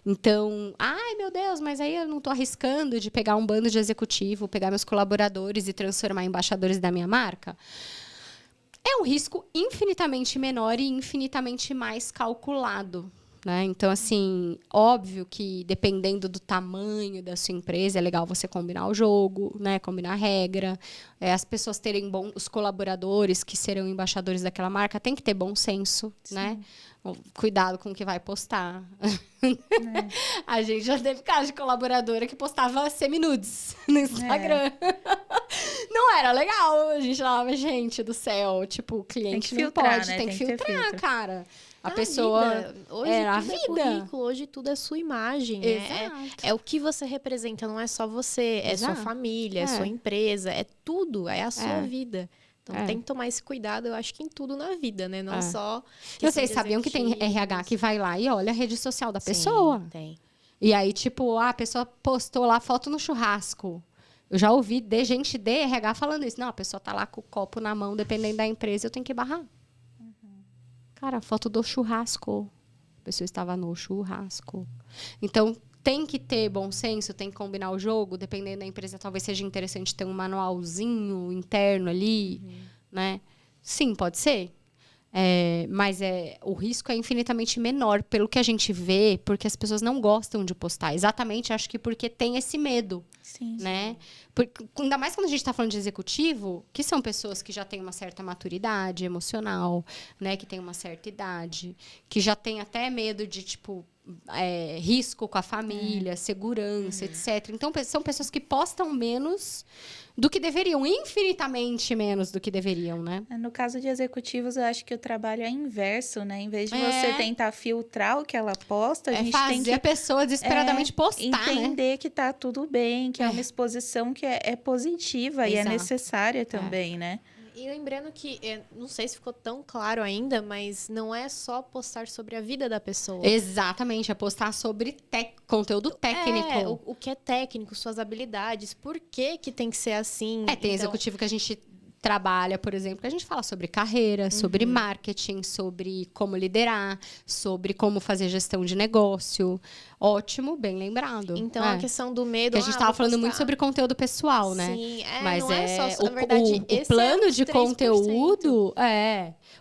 Então, ai, meu Deus, mas aí eu não tô arriscando de pegar um bando de executivo, pegar meus colaboradores e transformar em embaixadores da minha marca? É um risco infinitamente menor e infinitamente mais calculado, né? Então, assim, óbvio que dependendo do tamanho da sua empresa, é legal você combinar o jogo, né? Combinar a regra. As pessoas terem os colaboradores que serão embaixadores daquela marca, tem que ter bom senso, né? Cuidado com o que vai postar. A gente já teve caso de colaboradora que postava semi-nudes no Instagram. Não era legal. A gente falava, gente do céu, tipo, o cliente não pode, né? tem que filtrar, cara. A pessoa... vida. Hoje tudo é currículo, hoje tudo é sua imagem. É o que você representa, não é só você. É sua família, é sua empresa, é tudo, é a sua vida. Então, tem que tomar esse cuidado, eu acho que em tudo na vida, né? Não só... Vocês sabiam que tem RH que vai lá e olha a rede social da pessoa? Tem. E aí, tipo, a pessoa postou lá foto no churrasco. Eu já ouvi de gente de RH falando isso. Não, a pessoa tá lá com o copo na mão, dependendo da empresa, eu tenho que barrar. Cara, foto do churrasco. A pessoa estava no churrasco. Então, tem que ter bom senso, tem que combinar o jogo. Dependendo da empresa, talvez seja interessante ter um manualzinho interno ali, né? Sim, pode ser. Mas o risco é infinitamente menor pelo que a gente vê, porque as pessoas não gostam de postar. Exatamente, acho que porque tem esse medo. Sim. Né? Porque, ainda mais quando a gente está falando de executivo, que são pessoas que já têm uma certa maturidade emocional, né? Que têm uma certa idade, que já têm até medo de, tipo, risco com a família, segurança, etc. Então, são pessoas que postam menos do que deveriam, infinitamente menos do que deveriam, né? No caso de executivos, eu acho que o trabalho é inverso, né? Em vez de você tentar filtrar o que ela posta, a gente tem que... a pessoa desesperadamente postar, entender que tá tudo bem, que é uma exposição que é positiva e é necessária também, né? E lembrando que, não sei se ficou tão claro ainda, mas não é só postar sobre a vida da pessoa. Exatamente, é postar sobre conteúdo técnico. O que é técnico, suas habilidades, por que tem que ser assim. Tem executivo que a gente trabalha, por exemplo, que a gente fala sobre carreira, sobre marketing, sobre como liderar, sobre como fazer gestão de negócio. Ótimo, bem lembrado. Então, a questão do medo... Que a gente estava falando muito sobre conteúdo pessoal, né? Sim, mas não é só... Na verdade, o plano de conteúdo...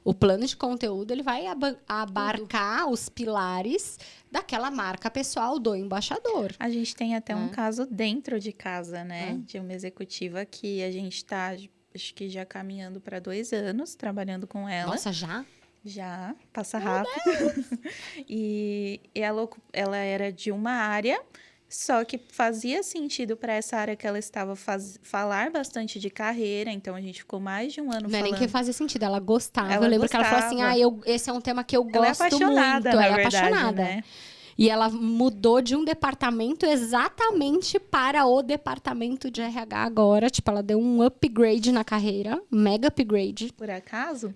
O plano de conteúdo, ele vai abarcar os pilares daquela marca pessoal do embaixador. A gente tem até um caso dentro de casa, né? De uma executiva que a gente está... Acho que já caminhando para 2 anos, trabalhando com ela. Nossa, já? Já, passa rápido. E ela era de uma área, só que fazia sentido para essa área que ela estava falar bastante de carreira, então a gente ficou mais de um ano falando. Não é nem que fazia sentido, ela gostava. Eu lembro que ela falou assim, esse é um tema que eu gosto muito. Ela é apaixonada, né? E ela mudou de um departamento exatamente para o departamento de RH agora. Tipo, ela deu um upgrade na carreira. Mega upgrade. Por acaso?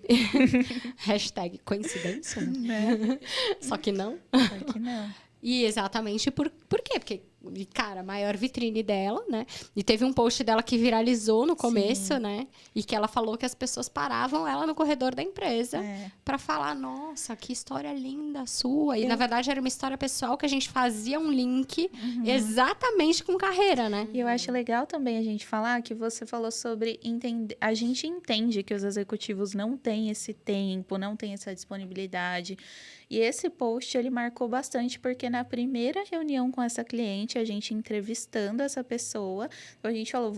Hashtag coincidência, né? Só que não. Só que não. E exatamente por quê? Porque cara, a maior vitrine dela, né? E teve um post dela que viralizou no começo, né? E que ela falou que as pessoas paravam ela no corredor da empresa pra falar, nossa, que história linda sua. E, na verdade, era uma história pessoal que a gente fazia um link exatamente com carreira, né? E eu acho legal também a gente falar que você falou sobre entender. A gente entende que os executivos não têm esse tempo, não têm essa disponibilidade. E esse post, ele marcou bastante, porque na primeira reunião com essa cliente, a gente entrevistando essa pessoa, então a gente falou,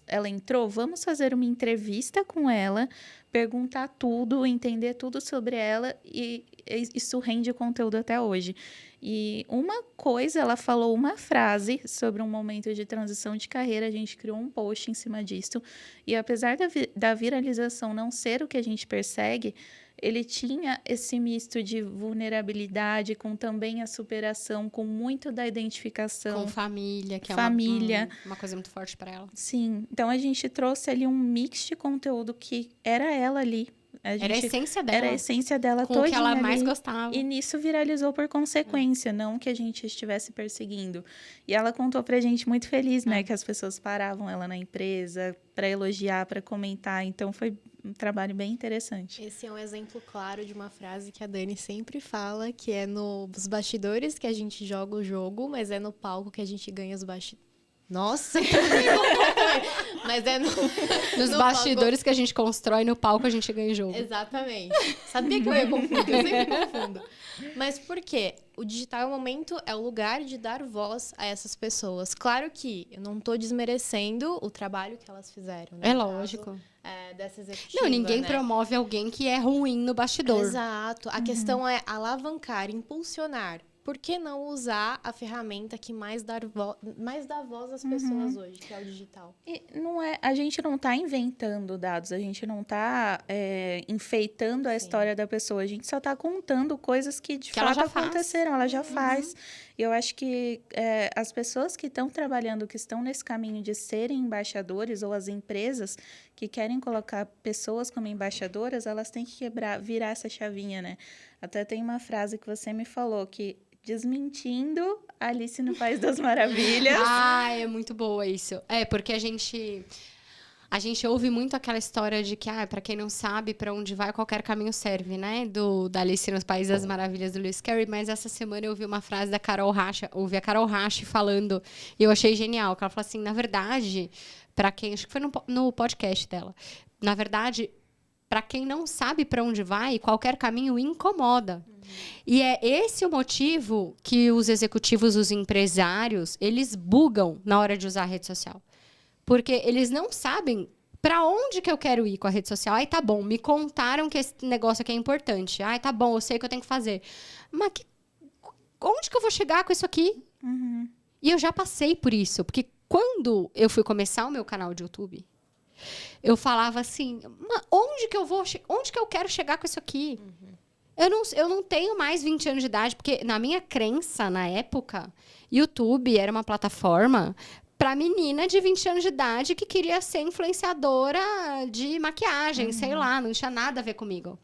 ela entrou, vamos fazer uma entrevista com ela, perguntar tudo, entender tudo sobre ela, e isso rende conteúdo até hoje. E uma coisa, ela falou uma frase sobre um momento de transição de carreira, a gente criou um post em cima disso, e apesar da viralização não ser o que a gente persegue, ele tinha esse misto de vulnerabilidade com também a superação, com muito da identificação. Com família, que é uma coisa muito forte para ela. Sim, então a gente trouxe ali um mix de conteúdo que era ela ali. Era a essência dela. Era a essência dela com o que ela ali, mais gostava. E nisso viralizou por consequência, não que a gente estivesse perseguindo. E ela contou pra gente muito feliz, né? Que as pessoas paravam ela na empresa para elogiar, para comentar. Então foi um trabalho bem interessante. Esse é um exemplo claro de uma frase que a Dani sempre fala, que é nos bastidores que a gente joga o jogo, mas é no palco que a gente ganha os bastidores. Nossa! Mas é nos bastidores palco que a gente constrói, no palco a gente ganha o jogo. Exatamente. Sabia que eu ia confundir, eu sempre confundo. Mas por quê? O digital é o momento, é o lugar de dar voz a essas pessoas. Claro que eu não estou desmerecendo o trabalho que elas fizeram. É lógico. Dessa executiva, não, ninguém promove alguém que é ruim no bastidor. Exato. A questão é alavancar, impulsionar. Por que não usar a ferramenta que mais dá voz às pessoas hoje, que é o digital? E a gente não está inventando dados, a gente não está enfeitando a história da pessoa, a gente só está contando coisas que de fato aconteceram, ela já faz. E eu acho que as pessoas que estão trabalhando, que estão nesse caminho de serem embaixadores, ou as empresas que querem colocar pessoas como embaixadoras, elas têm que virar essa chavinha, né? Até tem uma frase que você me falou, que desmentindo Alice no País das Maravilhas. É muito boa isso. Porque a gente ouve muito aquela história de que, para quem não sabe para onde vai, qualquer caminho serve, né? Da Alice no País das Maravilhas do Lewis Carroll. Mas essa semana eu ouvi uma frase da Carol Rache, ouvi a Carol Rache falando, e eu achei genial, que ela falou assim, na verdade, para quem, acho que foi no podcast dela, na verdade, para quem não sabe para onde vai, qualquer caminho incomoda. E é esse o motivo que os executivos, os empresários, eles bugam na hora de usar a rede social. Porque eles não sabem para onde que eu quero ir com a rede social. Tá bom, me contaram que esse negócio aqui é importante. Tá bom, eu sei o que eu tenho que fazer. Mas onde que eu vou chegar com isso aqui? E eu já passei por isso. Porque quando eu fui começar o meu canal de YouTube, eu falava assim, onde que eu quero chegar com isso aqui? Eu não tenho mais 20 anos de idade, porque na minha crença, na época, YouTube era uma plataforma para menina de 20 anos de idade que queria ser influenciadora de maquiagem, sei lá, não tinha nada a ver comigo.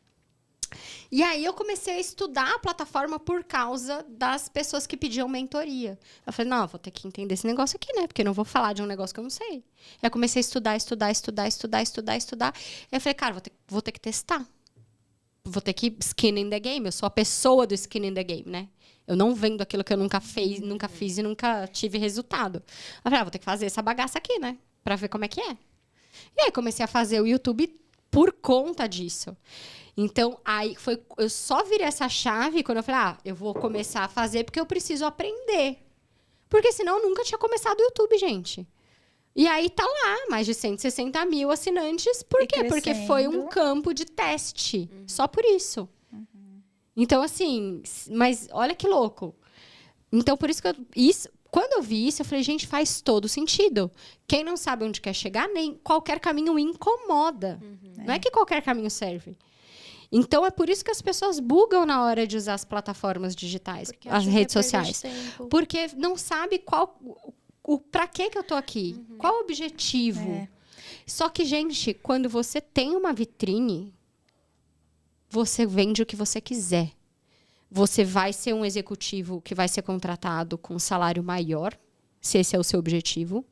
E aí eu comecei a estudar a plataforma por causa das pessoas que pediam mentoria. Eu falei, não, eu vou ter que entender esse negócio aqui, né? Porque eu não vou falar de um negócio que eu não sei. Aí eu comecei a estudar. E eu falei, cara, vou ter que testar. Vou ter que skin in the game. Eu sou a pessoa do skin in the game, né? Eu não vendo aquilo que eu nunca fiz e nunca tive resultado. Eu falei, vou ter que fazer essa bagaça aqui, né? Pra ver como é que é. E aí comecei a fazer o YouTube por conta disso. Então, eu só virei essa chave quando eu falei, eu vou começar a fazer porque eu preciso aprender. Porque senão eu nunca tinha começado o YouTube, gente. E aí tá lá, mais de 160 mil assinantes. Por quê? Porque foi um campo de teste. Só por isso. Então, assim, mas olha que louco. Então, por isso que quando eu vi isso, eu falei, gente, faz todo sentido. Quem não sabe onde quer chegar, nem qualquer caminho incomoda. Não é que qualquer caminho serve. Então, é por isso que as pessoas bugam na hora de usar as plataformas digitais, as redes sociais. Porque não sabe para que eu tô aqui. Qual o objetivo? Só que, gente, quando você tem uma vitrine, você vende o que você quiser. Você vai ser um executivo que vai ser contratado com um salário maior, se esse é o seu objetivo.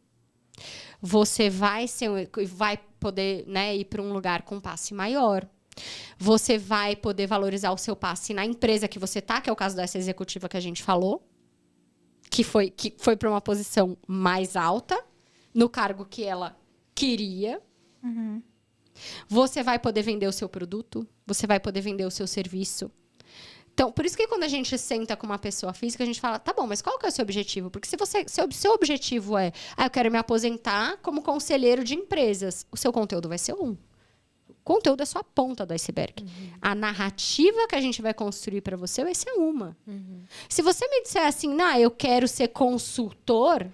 Você vai poder, né, ir para um lugar com passe maior. Você vai poder valorizar o seu passe na empresa que você tá, que é o caso dessa executiva que a gente falou, que foi para uma posição mais alta, no cargo que ela queria. Uhum. Você vai poder vender o seu produto, você vai poder vender o seu serviço. Então, por isso que quando a gente senta com uma pessoa física, a gente fala, tá bom, mas qual que é o seu objetivo? Porque se seu objetivo é, eu quero me aposentar como conselheiro de empresas, o seu conteúdo vai ser um. O conteúdo é só a ponta do iceberg. Uhum. A narrativa que a gente vai construir para você vai ser uma. Uhum. Se você me disser assim, eu quero ser consultor,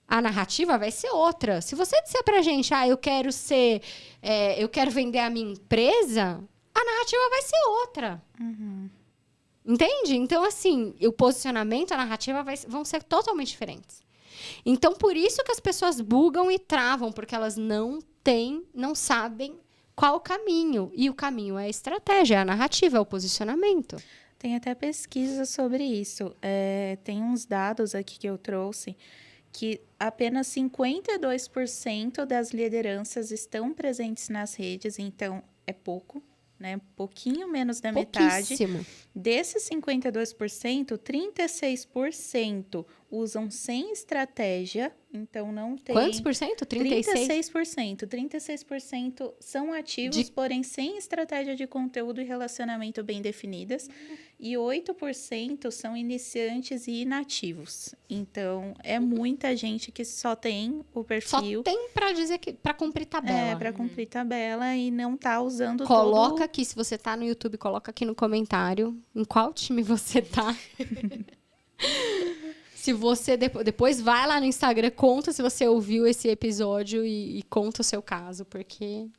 a narrativa vai ser outra. Se você disser pra gente, eu quero vender a minha empresa, a narrativa vai ser outra. Uhum. Entende? Então, assim, o posicionamento, a narrativa vão ser totalmente diferentes. Então, por isso que as pessoas bugam e travam, porque elas não sabem qual o caminho. E o caminho é a estratégia, é a narrativa, é o posicionamento. Tem até pesquisa sobre isso. Tem uns dados aqui que eu trouxe que apenas 52% das lideranças estão presentes nas redes, então é pouco. Né? Pouquinho menos da metade. Desses 52%, 36% usam sem estratégia, então não tem... Quantos por cento? 36%? 36% são ativos, porém sem estratégia de conteúdo e relacionamento bem definidas. E 8% são iniciantes e inativos. Então, é muita gente que só tem o perfil... Só tem para dizer que para cumprir tabela. Para cumprir tabela e não tá usando Coloca aqui, se você tá no YouTube, coloca aqui no comentário em qual time você tá. Se você depois vai lá no Instagram, conta se você ouviu esse episódio e conta o seu caso, porque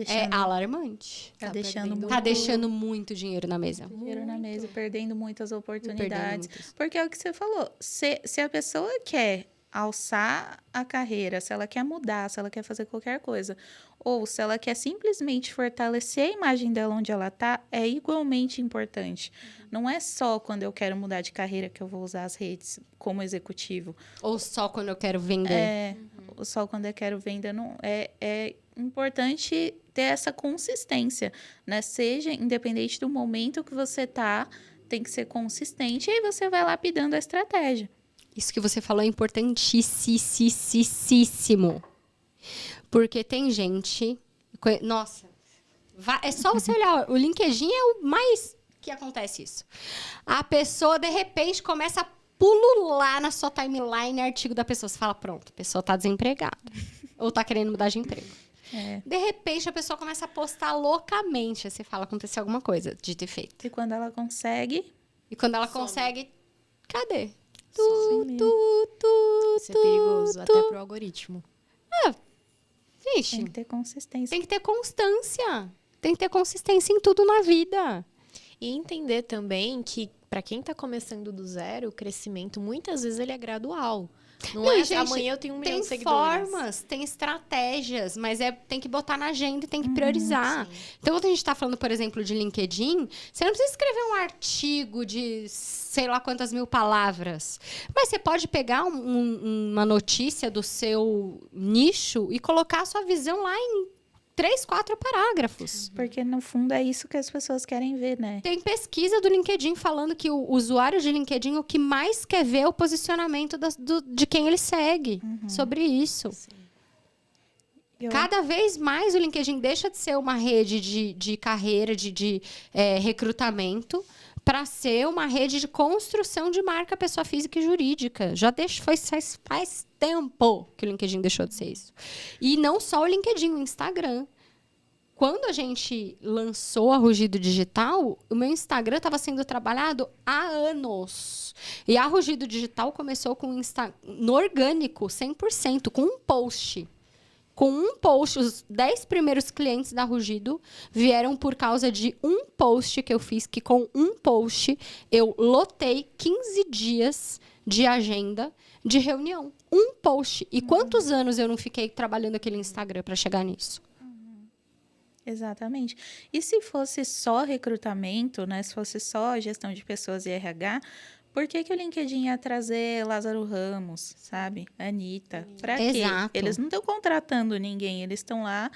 é alarmante. Tá deixando muito dinheiro na mesa. Dinheiro na mesa, perdendo muitas oportunidades. Porque é o que você falou, se a pessoa quer alçar a carreira, se ela quer mudar, se ela quer fazer qualquer coisa, ou se ela quer simplesmente fortalecer a imagem dela onde ela tá, é igualmente importante. Não é só quando eu quero mudar de carreira que eu vou usar as redes como executivo. Ou só quando eu quero vender. Só quando eu quero vender. Não, é importante ter essa consistência, né? Seja independente do momento que você tá, tem que ser consistente e aí você vai lapidando a estratégia. Isso que você falou é importantíssimo. Porque tem gente... Nossa, é só você olhar. O LinkedIn é o mais que acontece isso. A pessoa, de repente, começa a pulular na sua timeline artigo da pessoa. Você fala, pronto, a pessoa tá desempregada. Ou tá querendo mudar de emprego. De repente, a pessoa começa a postar loucamente. Aí você fala, aconteceu alguma coisa de ter feito. E quando ela consegue... Cadê? Isso é perigoso, até pro algoritmo. Vixe. Tem que ter consistência. Tem que ter constância. Tem que ter consistência em tudo na vida. E entender também que, para quem está começando do zero, o crescimento, muitas vezes, ele é gradual. Não é gente, amanhã eu tenho 1 milhão de seguidores. Tem formas, tem estratégias, mas tem que botar na agenda e tem que priorizar. Então, quando a gente está falando, por exemplo, de LinkedIn, você não precisa escrever um artigo de sei lá quantas mil palavras. Mas você pode pegar uma notícia do seu nicho e colocar a sua visão lá em 3, 4 parágrafos. Porque, no fundo, é isso que as pessoas querem ver, né? Tem pesquisa do LinkedIn falando que o usuário de LinkedIn, o que mais quer ver é o posicionamento de quem ele segue sobre isso. Sim. Cada vez mais o LinkedIn deixa de ser uma rede de carreira, de recrutamento, para ser uma rede de construção de marca pessoa física e jurídica. Faz tempo que o LinkedIn deixou de ser isso. E não só o LinkedIn, o Instagram. Quando a gente lançou a Rugido Digital, o meu Instagram estava sendo trabalhado há anos. E a Rugido Digital começou no orgânico, 100%, com um post. Com um post, os 10 primeiros clientes da Rugido vieram por causa de um post que eu fiz, que com um post eu lotei 15 dias de agenda de reunião. Um post. E quantos anos eu não fiquei trabalhando aquele Instagram para chegar nisso? Exatamente. E se fosse só recrutamento, né? Se fosse só gestão de pessoas e RH, Por que o LinkedIn ia trazer Lázaro Ramos, sabe? Anitta. Pra quê? Exato. Eles não estão contratando ninguém, eles estão lá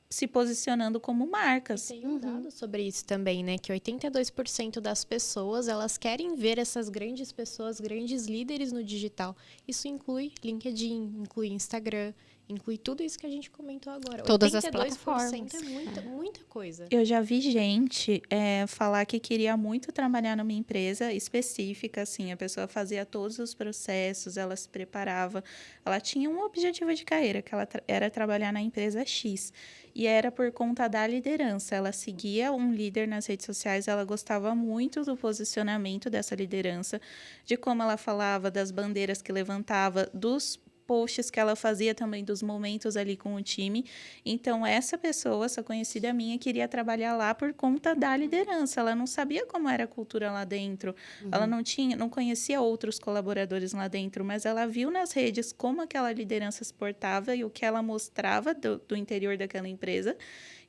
se posicionando como marcas. E tem um dado sobre isso também, né? Que 82% das pessoas, elas querem ver essas grandes pessoas, grandes líderes no digital. Isso inclui LinkedIn, inclui Instagram, inclui tudo isso que a gente comentou agora. Todas 82% as plataformas. é muita coisa. Eu já vi gente falar que queria muito trabalhar numa empresa específica, assim, a pessoa fazia todos os processos, ela se preparava, ela tinha um objetivo de carreira, que ela era trabalhar na empresa X, e era por conta da liderança, ela seguia um líder nas redes sociais, ela gostava muito do posicionamento dessa liderança, de como ela falava, das bandeiras que levantava, dos posts que ela fazia também, dos momentos ali com o time. Então, essa pessoa, essa conhecida minha, queria trabalhar lá por conta da liderança. Ela não sabia como era a cultura lá dentro. Ela não conhecia outros colaboradores lá dentro, mas ela viu nas redes como aquela liderança se portava e o que ela mostrava do interior daquela empresa.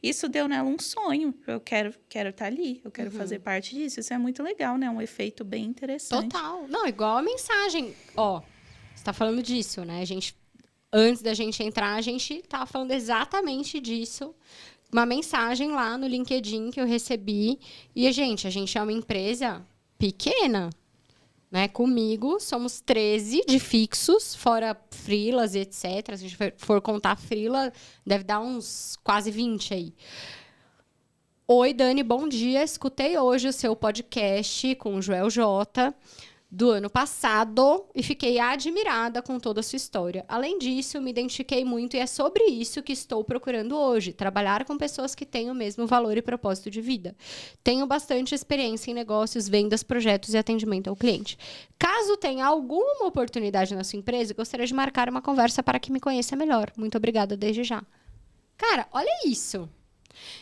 Isso deu nela um sonho. Eu quero estar ali, eu quero fazer parte disso. Isso é muito legal, né? Um efeito bem interessante. Total. Não, igual a mensagem. Ó, você tá falando disso, né? Antes da gente entrar, a gente tava falando exatamente disso. Uma mensagem lá no LinkedIn que eu recebi. E, a gente é uma empresa pequena, né? Comigo, somos 13 de fixos, fora freelas e etc. Se a gente for contar freela, deve dar uns quase 20 aí. Oi, Dani, bom dia. Escutei hoje o seu podcast com o Joel J. do ano passado e fiquei admirada com toda a sua história. Além disso, me identifiquei muito e é sobre isso que estou procurando hoje, trabalhar com pessoas que têm o mesmo valor e propósito de vida. Tenho bastante experiência em negócios, vendas, projetos e atendimento ao cliente. Caso tenha alguma oportunidade na sua empresa, gostaria de marcar uma conversa para que me conheça melhor. Muito obrigada desde já. Cara, olha isso.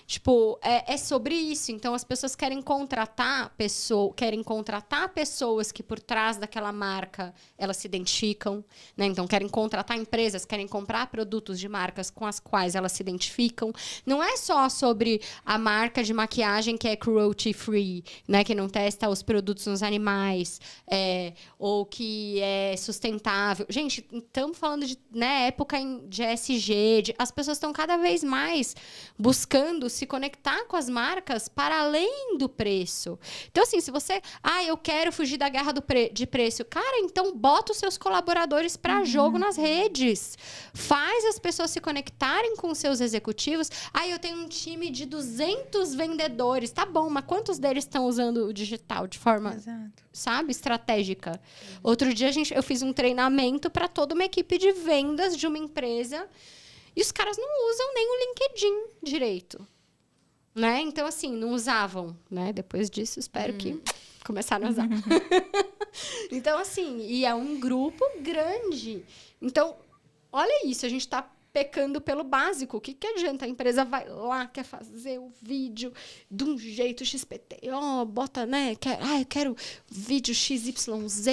Tipo, é sobre isso. Então, as pessoas querem contratar pessoas que por trás daquela marca elas se identificam, né? Então, querem contratar empresas, querem comprar produtos de marcas com as quais elas se identificam. Não é só sobre a marca de maquiagem que é cruelty free, né? Que não testa os produtos nos animais, ou que é sustentável. Gente, estamos falando de, né, época de ESG, as pessoas estão cada vez mais buscando se conectar com as marcas para além do preço. Então, assim, se você... eu quero fugir da guerra de preço. Cara, então bota os seus colaboradores para jogo nas redes. Faz as pessoas se conectarem com seus executivos. Eu tenho um time de 200 vendedores. Tá bom, mas quantos deles estão usando o digital de forma, sabe, estratégica? Outro dia eu fiz um treinamento para toda uma equipe de vendas de uma empresa. E os caras não usam nem o LinkedIn direito, né? Então, assim, não usavam, né? Depois disso, espero que começaram a usar. Então, assim, e é um grupo grande. Então, olha isso, a gente está pecando pelo básico. O que adianta? A empresa vai lá, quer fazer o vídeo de um jeito XPTO, bota, né? Eu quero vídeo XYZ,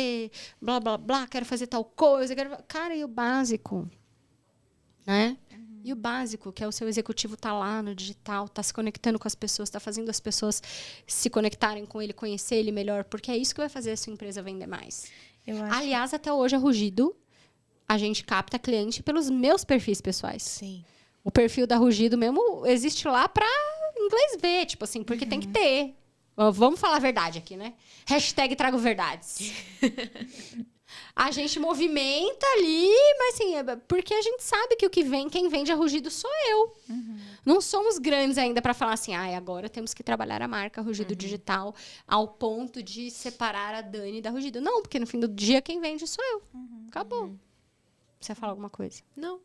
blá, blá, blá, quero fazer tal coisa. Cara, e o básico? Né? E o básico, que é o seu executivo tá lá no digital, tá se conectando com as pessoas, tá fazendo as pessoas se conectarem com ele, conhecer ele melhor, porque é isso que vai fazer a sua empresa vender mais. Aliás, até hoje a Rugido, a gente capta cliente pelos meus perfis pessoais. Sim. O perfil da Rugido mesmo existe lá para inglês ver, tipo assim, porque tem que ter. Vamos falar a verdade aqui, né? Hashtag trago verdades. A gente movimenta ali, mas assim, porque a gente sabe que quem vende a Rugido sou eu. Não somos grandes ainda para falar assim, agora temos que trabalhar a marca Rugido Digital ao ponto de separar a Dani da Rugido. Não, porque no fim do dia quem vende sou eu. Acabou. Você ia falar alguma coisa? Não.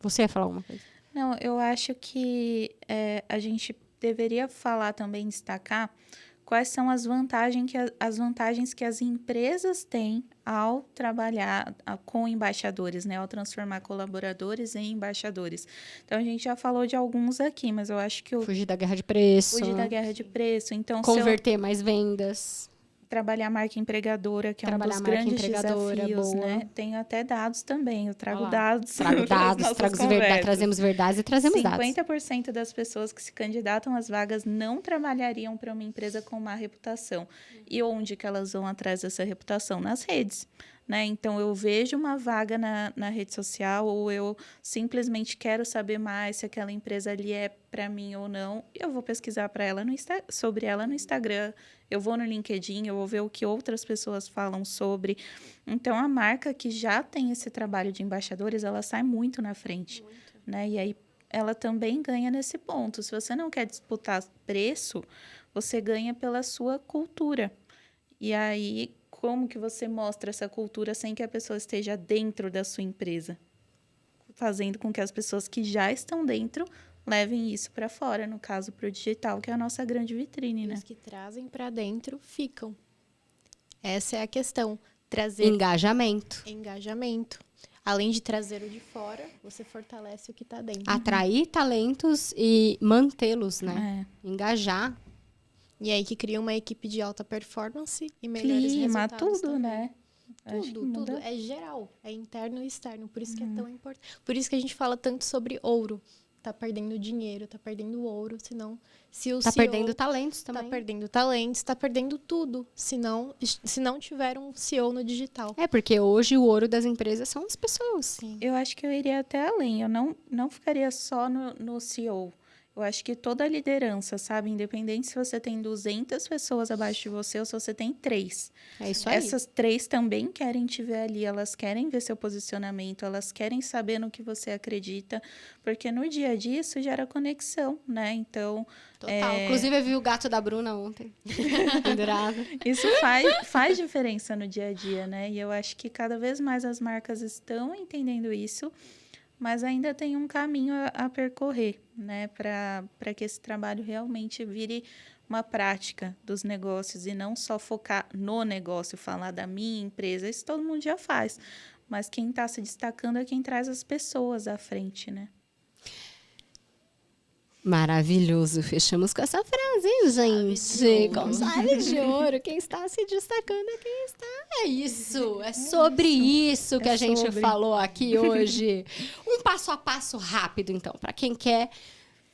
Você ia falar alguma coisa? Não, eu acho que a gente deveria falar também, destacar quais são as vantagens que as empresas têm ao trabalhar com embaixadores, né? Ao transformar colaboradores em embaixadores. Então, a gente já falou de alguns aqui, mas eu acho que... Fugir da guerra de preço. Fugir da guerra de preço. Então, converter mais vendas. trabalhar a marca empregadora, que é um dos grandes desafios, né? Tenho até dados também, eu trago dados. Trago dados, trazemos verdades e trazemos dados. 50% das pessoas que se candidatam às vagas não trabalhariam para uma empresa com má reputação. E onde que elas vão atrás dessa reputação? Nas redes. Né? Então, eu vejo uma vaga na rede social ou eu simplesmente quero saber mais se aquela empresa ali é para mim ou não, eu vou pesquisar sobre ela no Instagram, eu vou no LinkedIn, eu vou ver o que outras pessoas falam sobre. Então, a marca que já tem esse trabalho de embaixadores, ela sai muito na frente. Né? E aí, ela também ganha nesse ponto. Se você não quer disputar preço, você ganha pela sua cultura. E aí, como que você mostra essa cultura sem que a pessoa esteja dentro da sua empresa? Fazendo com que as pessoas que já estão dentro levem isso para fora, no caso, para o digital, que é a nossa grande vitrine, né? Os que trazem para dentro ficam. Essa é a questão. Trazer engajamento. Além de trazer o de fora, você fortalece o que está dentro. Atrair talentos e mantê-los, né? Engajar. E aí que cria uma equipe de alta performance e melhores resultados tudo, também. Né? Tudo. É geral. É interno e externo. Por isso que é tão importante. Por isso que a gente fala tanto sobre ouro. Tá perdendo dinheiro, tá perdendo ouro. Senão, se o tá CEO perdendo talentos também. Tá perdendo talentos, tá perdendo tudo. Se não tiver um CEO no digital. É, porque hoje o ouro das empresas são as pessoas. Sim. Eu acho que eu iria até além. Eu não ficaria só no CEO. Eu acho que toda a liderança, sabe? Independente se você tem 200 pessoas abaixo de você ou se você tem 3. É isso aí. Essas 3 também querem te ver ali, elas querem ver seu posicionamento, elas querem saber no que você acredita, porque no dia a dia isso gera conexão, né? Então... Total. Inclusive, eu vi o gato da Bruna ontem, pendurado. Isso faz diferença no dia a dia, né? E eu acho que cada vez mais as marcas estão entendendo isso, mas ainda tem um caminho a percorrer, né, para que esse trabalho realmente vire uma prática dos negócios e não só focar no negócio, falar da minha empresa, isso todo mundo já faz, mas quem está se destacando é quem traz as pessoas à frente, né? Maravilhoso. Fechamos com essa frase, hein, gente? Com chave de ouro. Quem está se destacando é quem está... É isso. É sobre isso que a gente falou aqui hoje. Um passo a passo rápido, então, para quem quer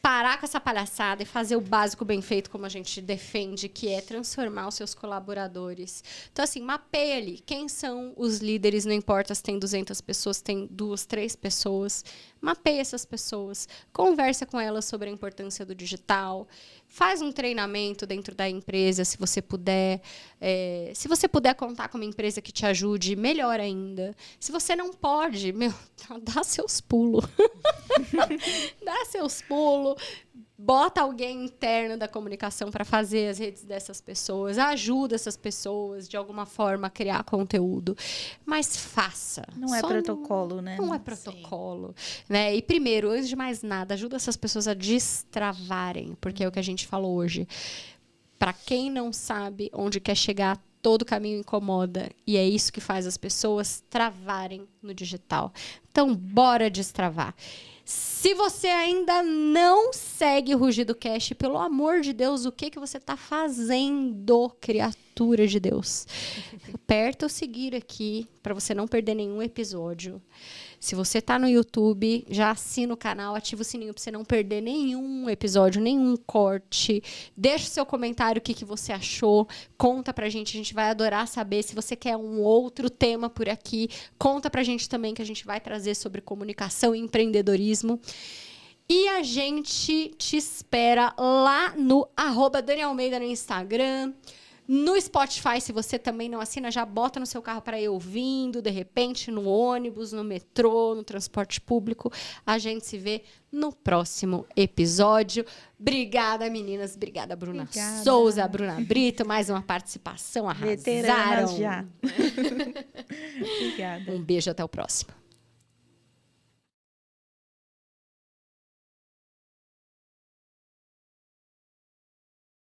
parar com essa palhaçada e fazer o básico bem feito, como a gente defende, que é transformar os seus colaboradores. Então, assim, mapeia ali quem são os líderes, não importa se tem 200 pessoas, tem 2, 3 pessoas. Mapeia essas pessoas, conversa com elas sobre a importância do digital, faz um treinamento dentro da empresa, se você puder. Se você puder contar com uma empresa que te ajude, melhor ainda. Se você não pode, dá seus pulos. Dá seus pulos. Bota alguém interno da comunicação para fazer as redes dessas pessoas, ajuda essas pessoas de alguma forma a criar conteúdo, mas faça. Não é protocolo, né? Não é protocolo, né? E primeiro, antes de mais nada, ajuda essas pessoas a destravarem, porque é o que a gente falou hoje. Para quem não sabe onde quer chegar, todo caminho incomoda. E é isso que faz as pessoas travarem no digital. Então, bora destravar. Se você ainda não segue o Rugido Cast, pelo amor de Deus, o que você está fazendo, criatura de Deus? Aperta o seguir aqui, para você não perder nenhum episódio. Se você está no YouTube, já assina o canal, ativa o sininho para você não perder nenhum episódio, nenhum corte. Deixa o seu comentário, o que você achou. Conta pra gente, a gente vai adorar saber. Se você quer um outro tema por aqui, conta pra gente também, que a gente vai trazer sobre comunicação e empreendedorismo. E a gente te espera lá no @DaniAlmeida no Instagram. No Spotify, se você também não assina, já bota no seu carro para ir ouvindo, de repente, no ônibus, no metrô, no transporte público. A gente se vê no próximo episódio. Obrigada, meninas. Obrigada, Bruna Souza, Bruna Brito. Mais uma participação, arrasaram. Veteranas já. Obrigada. Um beijo, até o próximo.